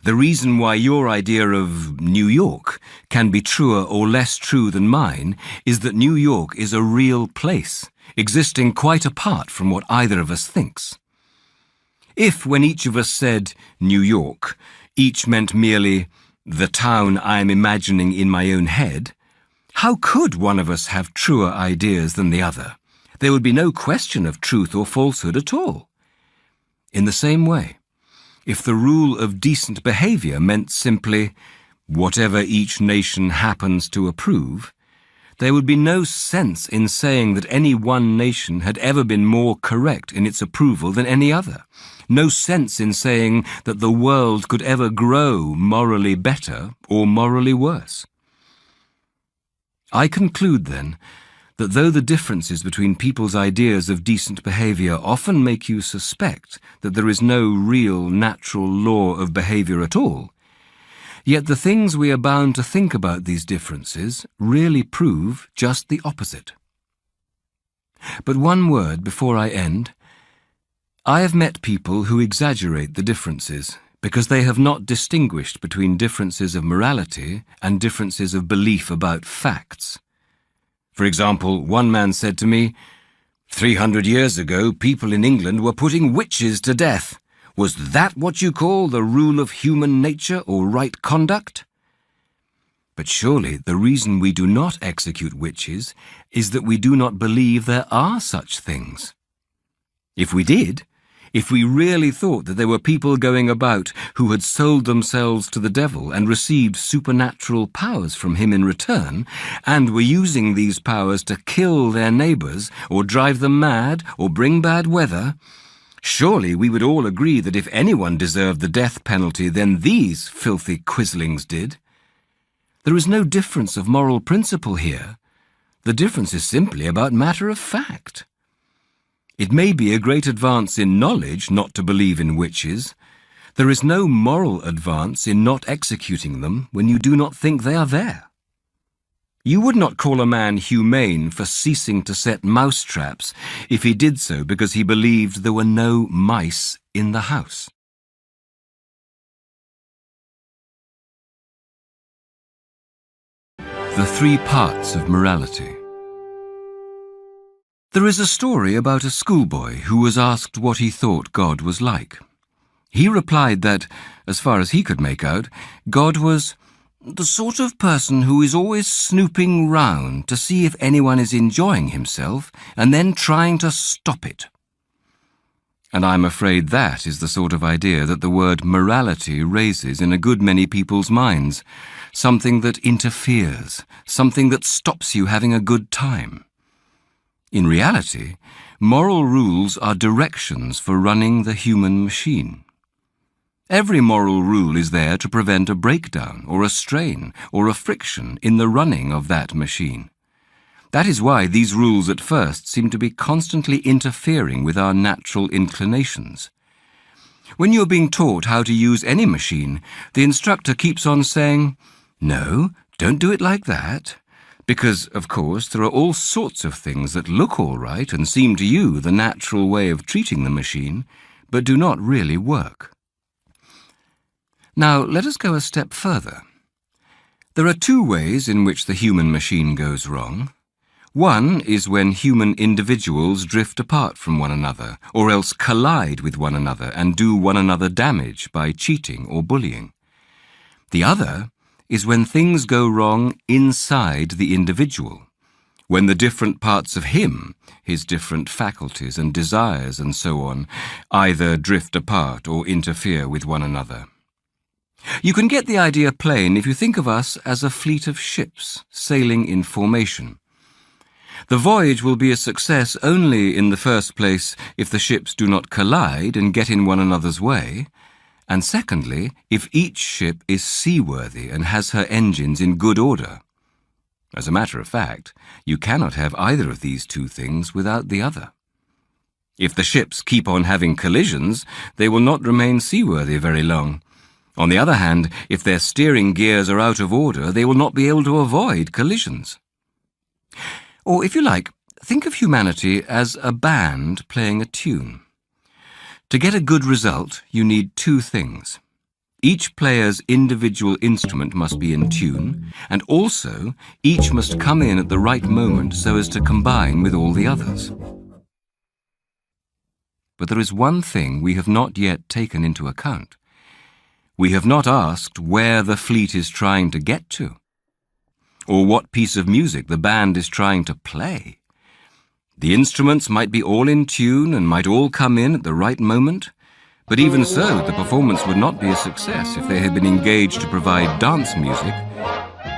The reason why your idea of New York can be truer or less true than mine is that New York is a real place, existing quite apart from what either of us thinks. If, when each of us said New York, each meant merely the town I am imagining in my own head, how could one of us have truer ideas than the other? There would be no question of truth or falsehood at all. In the same way, if the rule of decent behaviour meant simply whatever each nation happens to approve, there would be no sense in saying that any one nation had ever been more correct in its approval than any other. No sense in saying that the world could ever grow morally better or morally worse. I conclude, then, that though the differences between people's ideas of decent behaviour often make you suspect that there is no real natural law of behaviour at all, yet the things we are bound to think about these differences really prove just the opposite. But one word before I end. I have met people who exaggerate the differences because they have not distinguished between differences of morality and differences of belief about facts. For example, one man said to me, 300 years ago, people in England were putting witches to death. Was that what you call the rule of human nature or right conduct? But surely the reason we do not execute witches is that we do not believe there are such things. If we did, if we really thought that there were people going about who had sold themselves to the devil and received supernatural powers from him in return, and were using these powers to kill their neighbours, or drive them mad, or bring bad weather, surely we would all agree that if anyone deserved the death penalty, then these filthy quislings did. There is no difference of moral principle here. The difference is simply about matter of fact. It may be a great advance in knowledge not to believe in witches. There is no moral advance in not executing them when you do not think they are there. You would not call a man humane for ceasing to set mouse traps if he did so because he believed there were no mice in the house. The three parts of morality. There is a story about a schoolboy who was asked what he thought God was like. He replied that, as far as he could make out, God was the sort of person who is always snooping round to see if anyone is enjoying himself and then trying to stop it. And I'm afraid that is the sort of idea that the word morality raises in a good many people's minds, something that interferes, something that stops you having a good time. In reality, moral rules are directions for running the human machine. Every moral rule is there to prevent a breakdown or a strain or a friction in the running of that machine. That is why these rules at first seem to be constantly interfering with our natural inclinations. When you're being taught how to use any machine, the instructor keeps on saying, "No, don't do it like that." Because, of course, there are all sorts of things that look all right and seem to you the natural way of treating the machine, but do not really work. Now, let us go a step further. There are two ways in which the human machine goes wrong. One is when human individuals drift apart from one another, or else collide with one another and do one another damage by cheating or bullying. The other is when things go wrong inside the individual, when the different parts of him, his different faculties and desires and so on, either drift apart or interfere with one another. You can get the idea plain if you think of us as a fleet of ships sailing in formation. The voyage will be a success only in the first place if the ships do not collide and get in one another's way, and secondly, if each ship is seaworthy and has her engines in good order. As a matter of fact, you cannot have either of these two things without the other. If the ships keep on having collisions, they will not remain seaworthy very long. On the other hand, if their steering gears are out of order, they will not be able to avoid collisions. Or, if you like, think of humanity as a band playing a tune. To get a good result, you need two things. Each player's individual instrument must be in tune, and also each must come in at the right moment so as to combine with all the others. But there is one thing we have not yet taken into account. We have not asked where the fleet is trying to get to, or what piece of music the band is trying to play. The instruments might be all in tune and might all come in at the right moment, but even so, the performance would not be a success if they had been engaged to provide dance music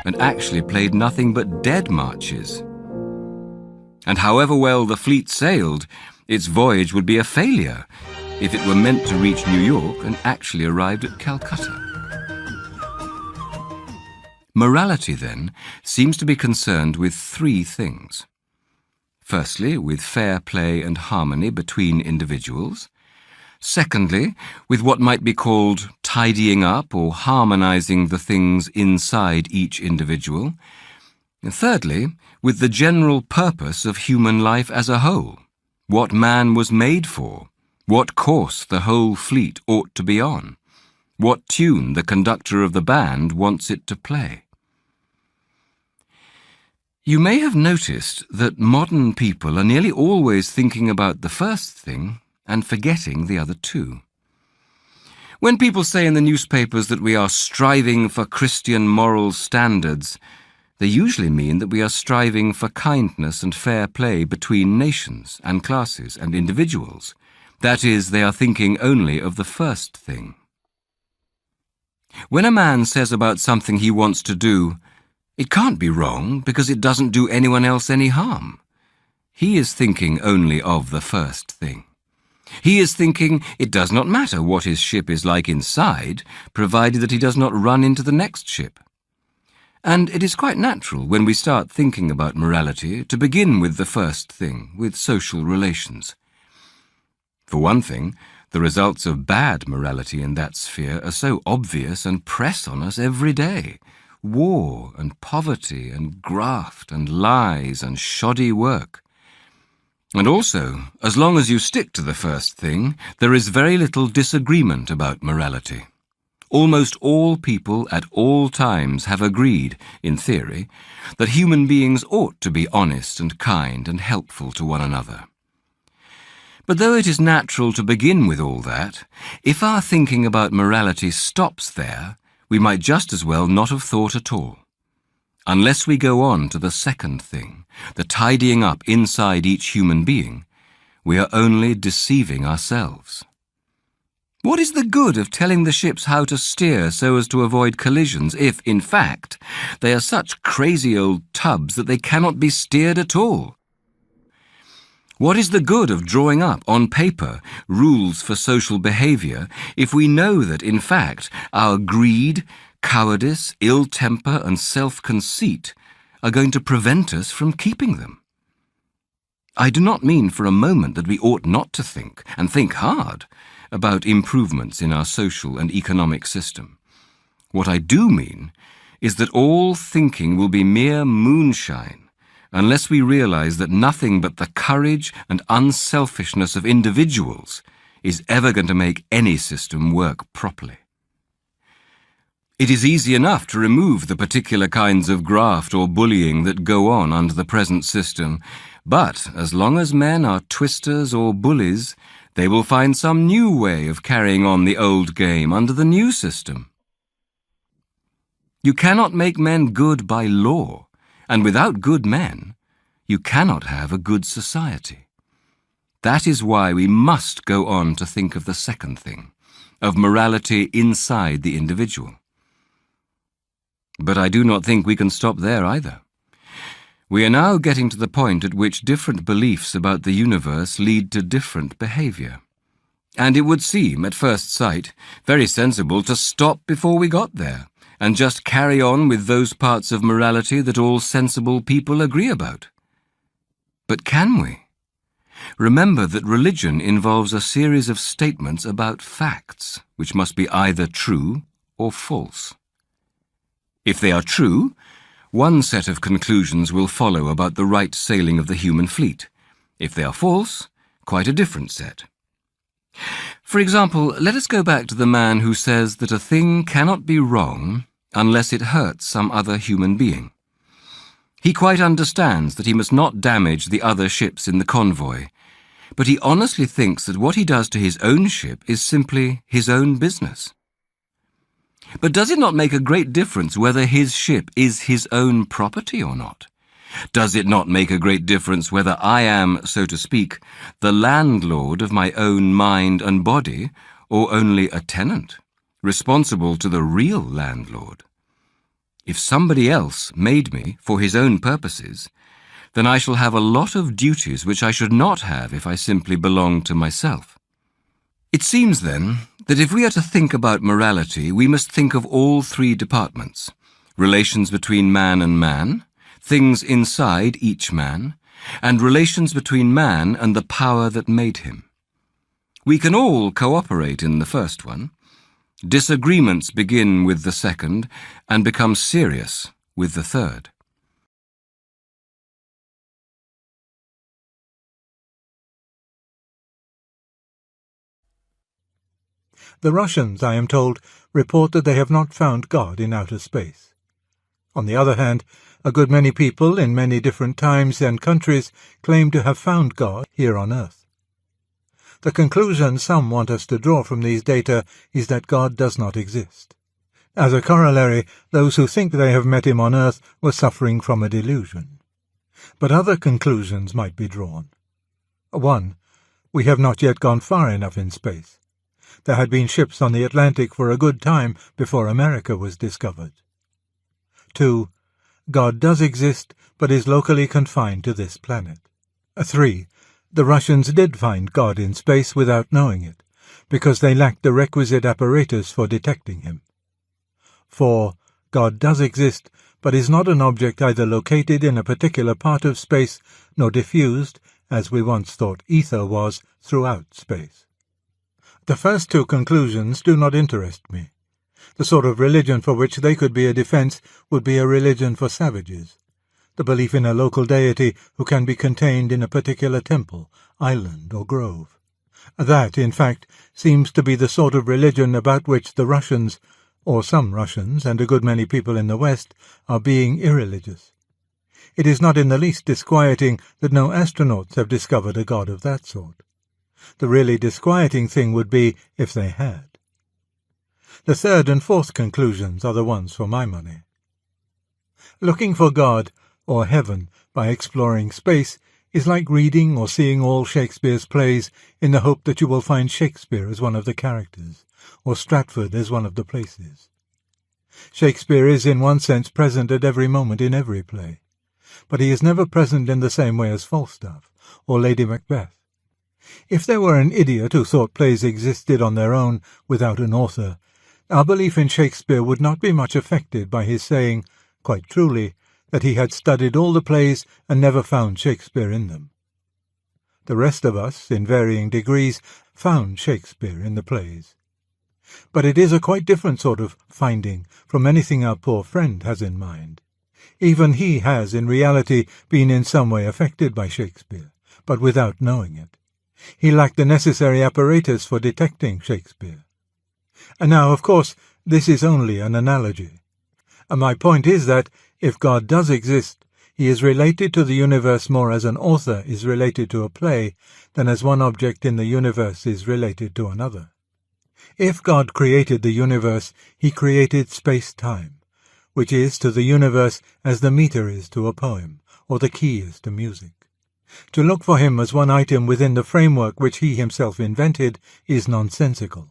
and actually played nothing but dead marches. And however well the fleet sailed, its voyage would be a failure if it were meant to reach New York and actually arrived at Calcutta. Morality, then, seems to be concerned with three things. Firstly, with fair play and harmony between individuals. Secondly, with what might be called tidying up or harmonizing the things inside each individual. And thirdly, with the general purpose of human life as a whole, what man was made for, what course the whole fleet ought to be on, what tune the conductor of the band wants it to play. You may have noticed that modern people are nearly always thinking about the first thing and forgetting the other two. When people say in the newspapers that we are striving for Christian moral standards, they usually mean that we are striving for kindness and fair play between nations and classes and individuals. That is, they are thinking only of the first thing. When a man says about something he wants to do, "It can't be wrong because it doesn't do anyone else any harm," he is thinking only of the first thing. He is thinking it does not matter what his ship is like inside, provided that he does not run into the next ship. And it is quite natural when we start thinking about morality to begin with the first thing, with social relations. For one thing, the results of bad morality in that sphere are so obvious and press on us every day. War and poverty and graft and lies and shoddy work. And also, as long as you stick to the first thing, there is very little disagreement about morality. Almost all people at all times have agreed, in theory, that human beings ought to be honest and kind and helpful to one another. But though it is natural to begin with all that, if our thinking about morality stops there, we might just as well not have thought at all. Unless we go on to the second thing, the tidying up inside each human being, we are only deceiving ourselves. What is the good of telling the ships how to steer so as to avoid collisions if, in fact, they are such crazy old tubs that they cannot be steered at all? What is the good of drawing up on paper rules for social behaviour if we know that, in fact, our greed, cowardice, ill temper and self-conceit are going to prevent us from keeping them? I do not mean for a moment that we ought not to think, and think hard, about improvements in our social and economic system. What I do mean is that all thinking will be mere moonshine unless we realize that nothing but the courage and unselfishness of individuals is ever going to make any system work properly. It is easy enough to remove the particular kinds of graft or bullying that go on under the present system, but as long as men are twisters or bullies, they will find some new way of carrying on the old game under the new system. You cannot make men good by law, and without good men, you cannot have a good society. That is why we must go on to think of the second thing, of morality inside the individual. But I do not think we can stop there either. We are now getting to the point at which different beliefs about the universe lead to different behaviour. And it would seem, at first sight, very sensible to stop before we got there, and just carry on with those parts of morality that all sensible people agree about. But can we? Remember that religion involves a series of statements about facts, which must be either true or false. If they are true, one set of conclusions will follow about the right sailing of the human fleet. If they are false, quite a different set. For example, let us go back to the man who says that a thing cannot be wrong unless it hurts some other human being. He quite understands that he must not damage the other ships in the convoy, but he honestly thinks that what he does to his own ship is simply his own business. But does it not make a great difference whether his ship is his own property or not? Does it not make a great difference whether I am, so to speak, the landlord of my own mind and body, or only a tenant, responsible to the real landlord? If somebody else made me for his own purposes, then I shall have a lot of duties which I should not have if I simply belonged to myself. It seems, then, that if we are to think about morality, we must think of all three departments: relations between man and man, things inside each man, and relations between man and the power that made him. We can all cooperate in the first one. Disagreements begin with the second and become serious with the third. The Russians, I am told, report that they have not found God in outer space. On the other hand, a good many people in many different times and countries claim to have found God here on earth. The conclusion some want us to draw from these data is that God does not exist. As a corollary, those who think they have met him on earth were suffering from a delusion. But other conclusions might be drawn. 1. We have not yet gone far enough in space. There had been ships on the Atlantic for a good time before America was discovered. 2. God does exist, but is locally confined to this planet. 3. The Russians did find God in space without knowing it, because they lacked the requisite apparatus for detecting him. 4. God does exist, but is not an object either located in a particular part of space, nor diffused, as we once thought ether was, throughout space. The first two conclusions do not interest me. The sort of religion for which they could be a defense would be a religion for savages. The belief in a local deity who can be contained in a particular temple, island, or grove. That, in fact, seems to be the sort of religion about which the Russians, or some Russians and a good many people in the West, are being irreligious. It is not in the least disquieting that no astronauts have discovered a god of that sort. The really disquieting thing would be if they had. The third and fourth conclusions are the ones for my money. Looking for God, or heaven, by exploring space, is like reading or seeing all Shakespeare's plays in the hope that you will find Shakespeare as one of the characters, or Stratford as one of the places. Shakespeare is in one sense present at every moment in every play, but he is never present in the same way as Falstaff, or Lady Macbeth. If there were an idiot who thought plays existed on their own without an author, our belief in Shakespeare would not be much affected by his saying, quite truly, that he had studied all the plays and never found Shakespeare in them. The rest of us, in varying degrees, found Shakespeare in the plays. But it is a quite different sort of finding from anything our poor friend has in mind. Even he has, in reality, been in some way affected by Shakespeare, but without knowing it. He lacked the necessary apparatus for detecting Shakespeare. And now, of course, this is only an analogy. And my point is that, if God does exist, he is related to the universe more as an author is related to a play than as one object in the universe is related to another. If God created the universe, he created space-time, which is to the universe as the meter is to a poem, or the key is to music. To look for him as one item within the framework which he himself invented is nonsensical.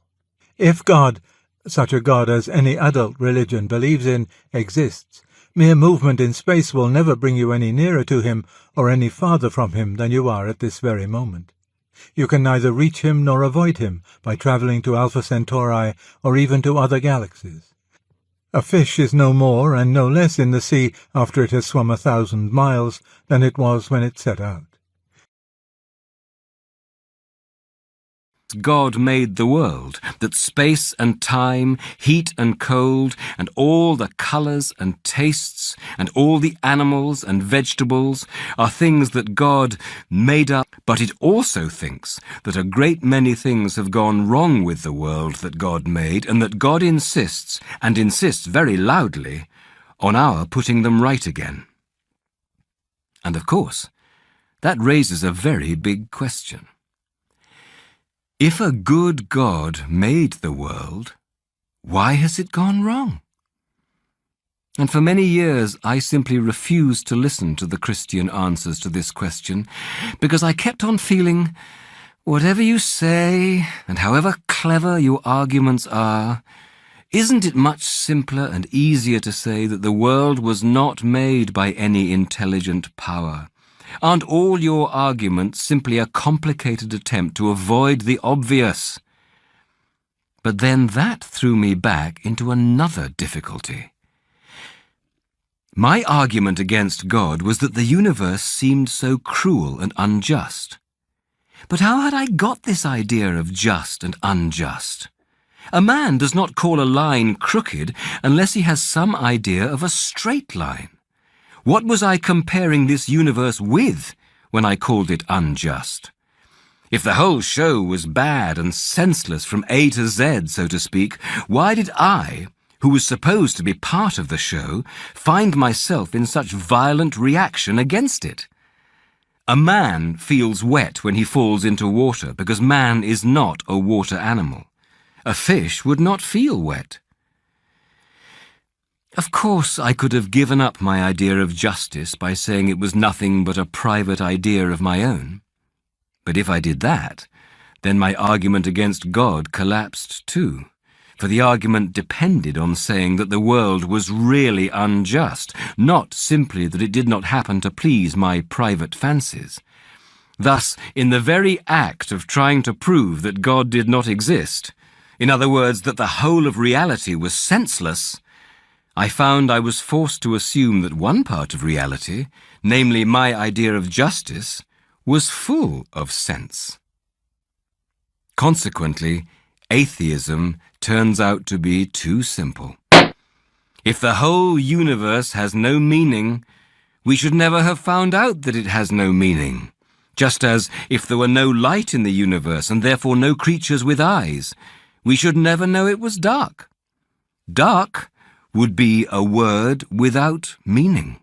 If God, such a God as any adult religion believes in, exists, mere movement in space will never bring you any nearer to him or any farther from him than you are at this very moment. You can neither reach him nor avoid him by travelling to Alpha Centauri or even to other galaxies. A fish is no more and no less in the sea after it has swum 1,000 miles than it was when it set out. God made the world, that space and time, heat and cold, and all the colours and tastes, and all the animals and vegetables are things that God made up, but it also thinks that a great many things have gone wrong with the world that God made, and that God insists, and insists very loudly, on our putting them right again. And of course, that raises a very big question. If a good God made the world, why has it gone wrong? And for many years I simply refused to listen to the Christian answers to this question, because I kept on feeling, whatever you say, and however clever your arguments are, isn't it much simpler and easier to say that the world was not made by any intelligent power? Aren't all your arguments simply a complicated attempt to avoid the obvious? But then that threw me back into another difficulty. My argument against God was that the universe seemed so cruel and unjust. But how had I got this idea of just and unjust? A man does not call a line crooked unless he has some idea of a straight line. What was I comparing this universe with when I called it unjust? If the whole show was bad and senseless from A to Z, so to speak, why did I, who was supposed to be part of the show, find myself in such violent reaction against it? A man feels wet when he falls into water because man is not a water animal. A fish would not feel wet. Of course, I could have given up my idea of justice by saying it was nothing but a private idea of my own. But if I did that, then my argument against God collapsed too, for the argument depended on saying that the world was really unjust, not simply that it did not happen to please my private fancies. Thus, in the very act of trying to prove that God did not exist, in other words, that the whole of reality was senseless, I found I was forced to assume that one part of reality, namely my idea of justice, was full of sense. Consequently, atheism turns out to be too simple. If the whole universe has no meaning, we should never have found out that it has no meaning. Just as if there were no light in the universe and therefore no creatures with eyes, we should never know it was dark. Dark would be a word without meaning.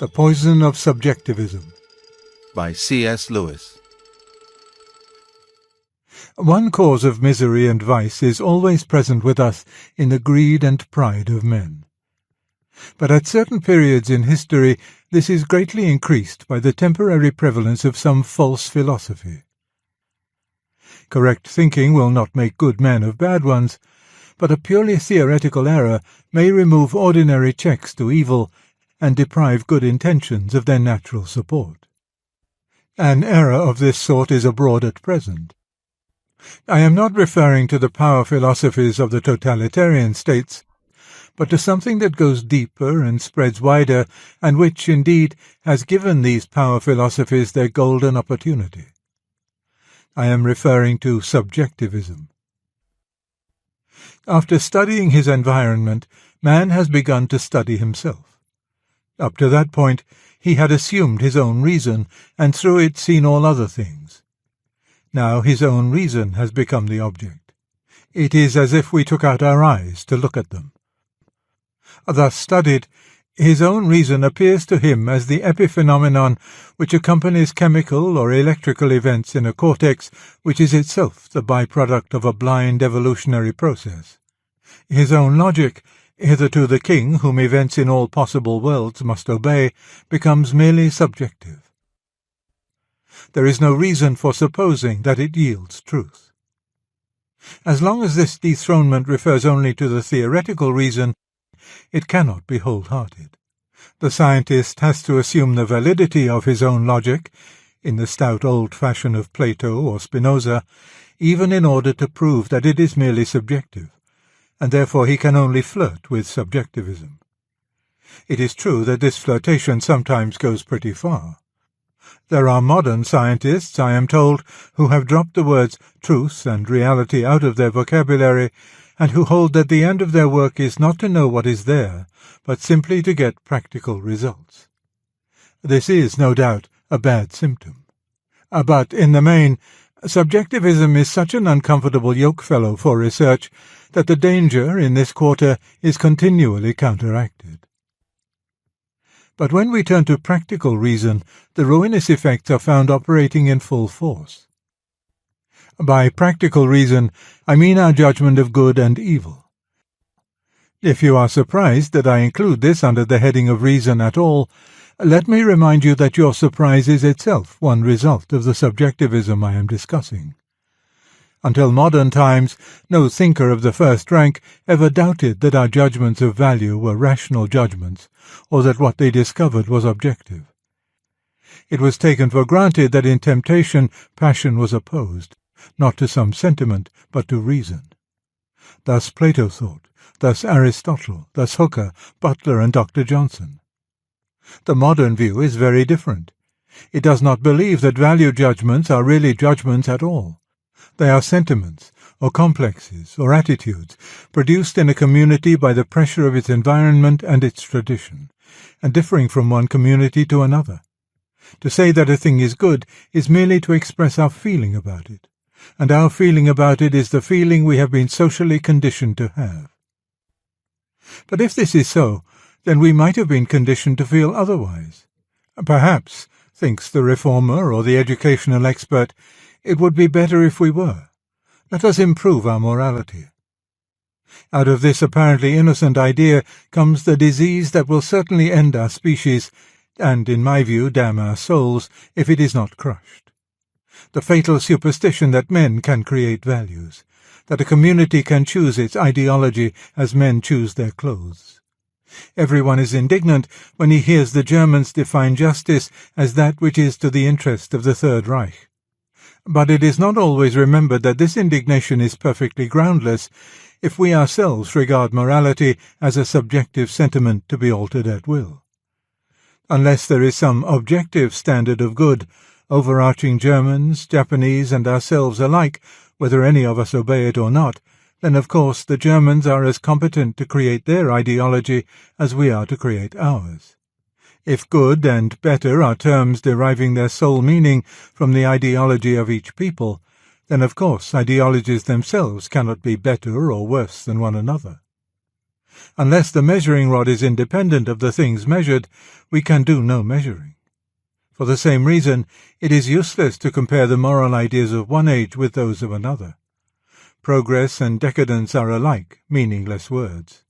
The Poison of Subjectivism by C.S. Lewis. One cause of misery and vice is always present with us in the greed and pride of men. But at certain periods in history this is greatly increased by the temporary prevalence of some false philosophy. Correct thinking will not make good men of bad ones, but a purely theoretical error may remove ordinary checks to evil and deprive good intentions of their natural support. An error of this sort is abroad at present. I am not referring to the power philosophies of the totalitarian states, but to something that goes deeper and spreads wider, and which, indeed, has given these power philosophies their golden opportunity. I am referring to subjectivism. After studying his environment, man has begun to study himself. Up to that point, he had assumed his own reason, and through it seen all other things. Now his own reason has become the object. It is as if we took out our eyes to look at them. Thus studied, his own reason appears to him as the epiphenomenon which accompanies chemical or electrical events in a cortex which is itself the byproduct of a blind evolutionary process. His own logic, hitherto the king whom events in all possible worlds must obey, becomes merely subjective. There is no reason for supposing that it yields truth. As long as this dethronement refers only to the theoretical reason, it cannot be wholehearted. The scientist has to assume the validity of his own logic, in the stout old fashion of Plato or Spinoza, even in order to prove that it is merely subjective, and therefore he can only flirt with subjectivism. It is true that this flirtation sometimes goes pretty far. There are modern scientists, I am told, who have dropped the words truth and reality out of their vocabulary, and who hold that the end of their work is not to know what is there, but simply to get practical results. This is, no doubt, a bad symptom. But, in the main, subjectivism is such an uncomfortable yokefellow for research that the danger in this quarter is continually counteracted. But when we turn to practical reason, the ruinous effects are found operating in full force. By practical reason, I mean our judgment of good and evil. If you are surprised that I include this under the heading of reason at all, let me remind you that your surprise is itself one result of the subjectivism I am discussing. Until modern times, no thinker of the first rank ever doubted that our judgments of value were rational judgments, or that what they discovered was objective. It was taken for granted that in temptation passion was opposed, not to some sentiment, but to reason. Thus Plato thought, thus Aristotle, thus Hooker, Butler, and Dr. Johnson. The modern view is very different. It does not believe that value judgments are really judgments at all. They are sentiments, or complexes, or attitudes, produced in a community by the pressure of its environment and its tradition, and differing from one community to another. To say that a thing is good is merely to express our feeling about it, and our feeling about it is the feeling we have been socially conditioned to have. But if this is so, then we might have been conditioned to feel otherwise. Perhaps, thinks the reformer or the educational expert, it would be better if we were. Let us improve our morality. Out of this apparently innocent idea comes the disease that will certainly end our species, and, in my view, damn our souls, if it is not crushed. The fatal superstition that men can create values, that a community can choose its ideology as men choose their clothes. Everyone is indignant when he hears the Germans define justice as that which is to the interest of the Third Reich. But it is not always remembered that this indignation is perfectly groundless if we ourselves regard morality as a subjective sentiment to be altered at will. Unless there is some objective standard of good, overarching Germans, Japanese, and ourselves alike, whether any of us obey it or not, then of course the Germans are as competent to create their ideology as we are to create ours. If good and better are terms deriving their sole meaning from the ideology of each people, then of course ideologies themselves cannot be better or worse than one another. Unless the measuring rod is independent of the things measured, we can do no measuring. For the same reason, it is useless to compare the moral ideas of one age with those of another. Progress and decadence are alike meaningless words.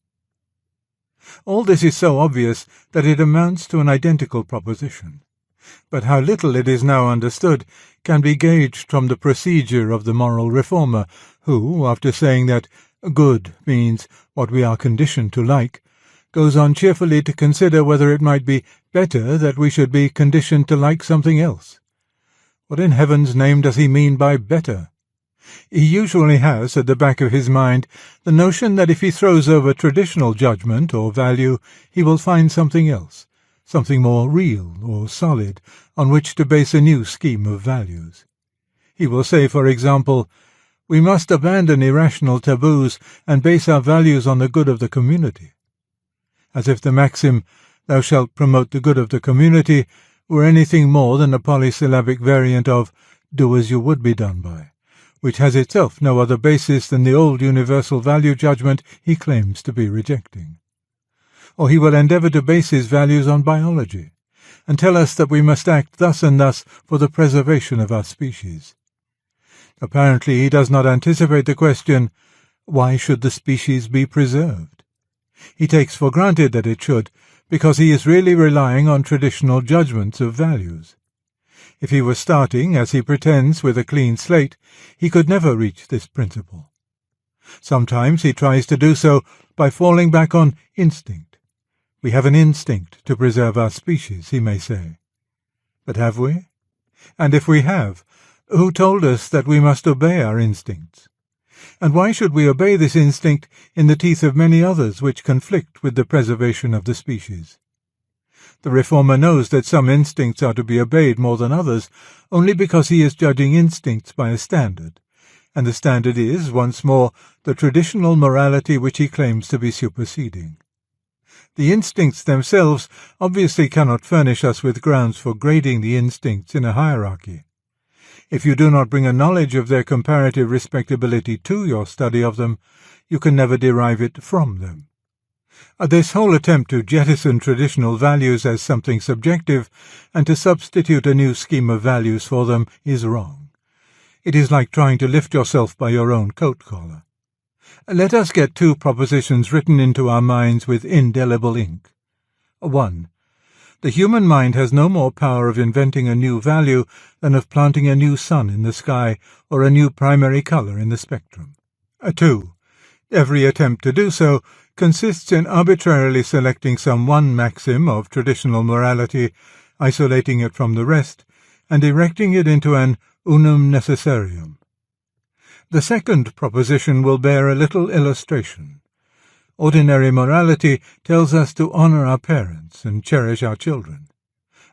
All this is so obvious that it amounts to an identical proposition. But how little it is now understood can be gauged from the procedure of the moral reformer, who, after saying that good means what we are conditioned to like, goes on cheerfully to consider whether it might be better that we should be conditioned to like something else. What in heaven's name does he mean by better? He usually has at the back of his mind the notion that if he throws over traditional judgment or value, he will find something else, something more real or solid, on which to base a new scheme of values. He will say, for example, "We must abandon irrational taboos and base our values on the good of the community," as if the maxim, "Thou shalt promote the good of the community," were anything more than a polysyllabic variant of "do as you would be done by," which has itself no other basis than the old universal value judgment he claims to be rejecting. Or he will endeavour to base his values on biology, and tell us that we must act thus and thus for the preservation of our species. Apparently he does not anticipate the question, why should the species be preserved? He takes for granted that it should, because he is really relying on traditional judgments of values. If he were starting, as he pretends, with a clean slate, he could never reach this principle. Sometimes he tries to do so by falling back on instinct. We have an instinct to preserve our species, he may say. But have we? And if we have, who told us that we must obey our instincts? And why should we obey this instinct in the teeth of many others which conflict with the preservation of the species? The reformer knows that some instincts are to be obeyed more than others, only because he is judging instincts by a standard, and the standard is, once more, the traditional morality which he claims to be superseding. The instincts themselves obviously cannot furnish us with grounds for grading the instincts in a hierarchy. If you do not bring a knowledge of their comparative respectability to your study of them, you can never derive it from them. This whole attempt to jettison traditional values as something subjective and to substitute a new scheme of values for them is wrong. It is like trying to lift yourself by your own coat collar. Let us get two propositions written into our minds with indelible ink. 1. The human mind has no more power of inventing a new value than of planting a new sun in the sky or a new primary colour in the spectrum. 2. Every attempt to do so consists in arbitrarily selecting some one maxim of traditional morality, isolating it from the rest, and erecting it into an unum necessarium. The second proposition will bear a little illustration. Ordinary morality tells us to honour our parents and cherish our children.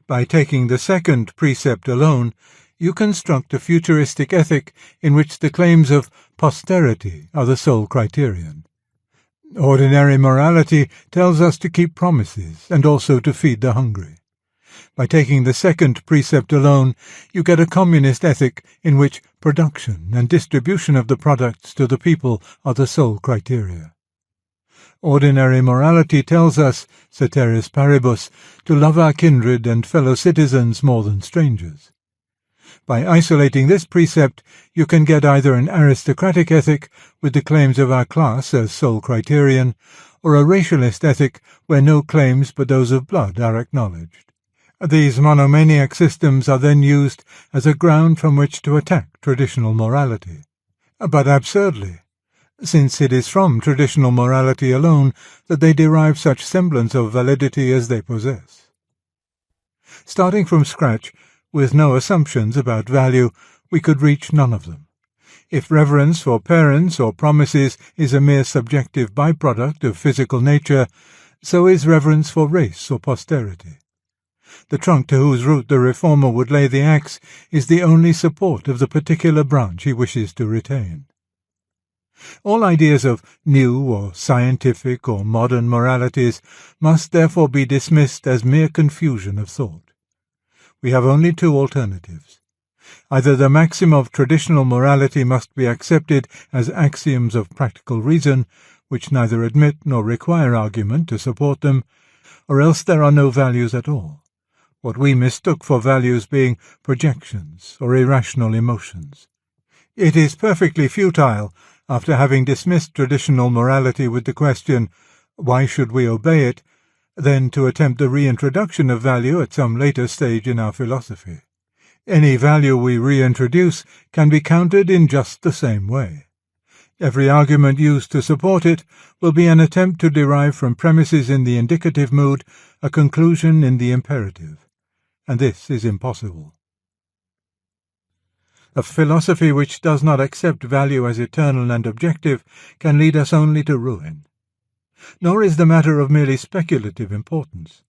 By taking the second precept alone, you construct a futuristic ethic in which the claims of posterity are the sole criterion. Ordinary morality tells us to keep promises and also to feed the hungry. By taking the second precept alone, you get a communist ethic in which production and distribution of the products to the people are the sole criteria. Ordinary morality tells us, ceteris paribus, to love our kindred and fellow citizens more than strangers. By isolating this precept, you can get either an aristocratic ethic with the claims of our class as sole criterion, or a racialist ethic where no claims but those of blood are acknowledged. These monomaniac systems are then used as a ground from which to attack traditional morality. But absurdly, since it is from traditional morality alone that they derive such semblance of validity as they possess. Starting from scratch, with no assumptions about value, we could reach none of them. If reverence for parents or promises is a mere subjective byproduct of physical nature, so is reverence for race or posterity. The trunk to whose root the reformer would lay the axe is the only support of the particular branch he wishes to retain. All ideas of new or scientific or modern moralities must therefore be dismissed as mere confusion of thought. We have only two alternatives. Either the maxim of traditional morality must be accepted as axioms of practical reason, which neither admit nor require argument to support them, or else there are no values at all, what we mistook for values being projections or irrational emotions. It is perfectly futile, after having dismissed traditional morality with the question, why should we obey it, then to attempt the reintroduction of value at some later stage in our philosophy. Any value we reintroduce can be countered in just the same way. Every argument used to support it will be an attempt to derive from premises in the indicative mood a conclusion in the imperative, and this is impossible. A philosophy which does not accept value as eternal and objective can lead us only to ruin. Nor is the matter of merely speculative importance.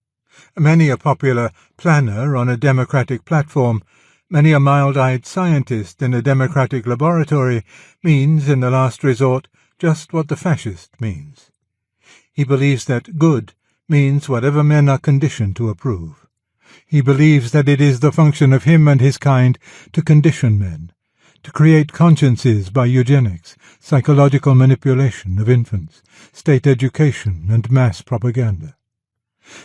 Many a popular planner on a democratic platform, many a mild-eyed scientist in a democratic laboratory means, in the last resort, just what the fascist means. He believes that good means whatever men are conditioned to approve. He believes that it is the function of him and his kind to condition men, to create consciences by eugenics, psychological manipulation of infants, state education, and mass propaganda.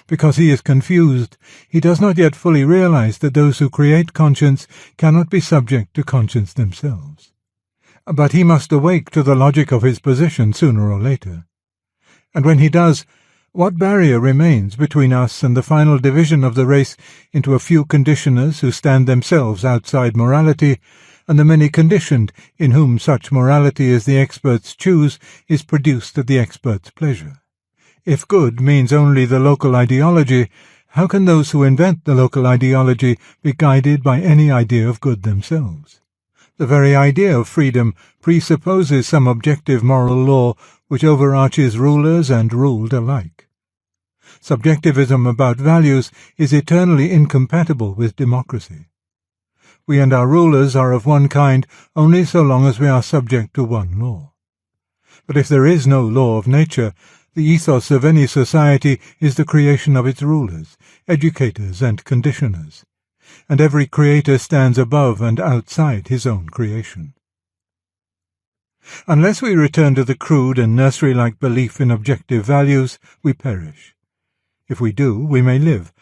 Because he is confused, he does not yet fully realize that those who create conscience cannot be subject to conscience themselves. But he must awake to the logic of his position sooner or later. And when he does, what barrier remains between us and the final division of the race into a few conditioners who stand themselves outside morality, and the many conditioned in whom such morality as the experts choose is produced at the experts' pleasure? If good means only the local ideology, how can those who invent the local ideology be guided by any idea of good themselves? The very idea of freedom presupposes some objective moral law which overarches rulers and ruled alike. Subjectivism about values is eternally incompatible with democracy. We and our rulers are of one kind only so long as we are subject to one law. But if there is no law of nature, the ethos of any society is the creation of its rulers, educators, and conditioners, and every creator stands above and outside his own creation. Unless we return to the crude and nursery-like belief in objective values, we perish. If we do, we may live,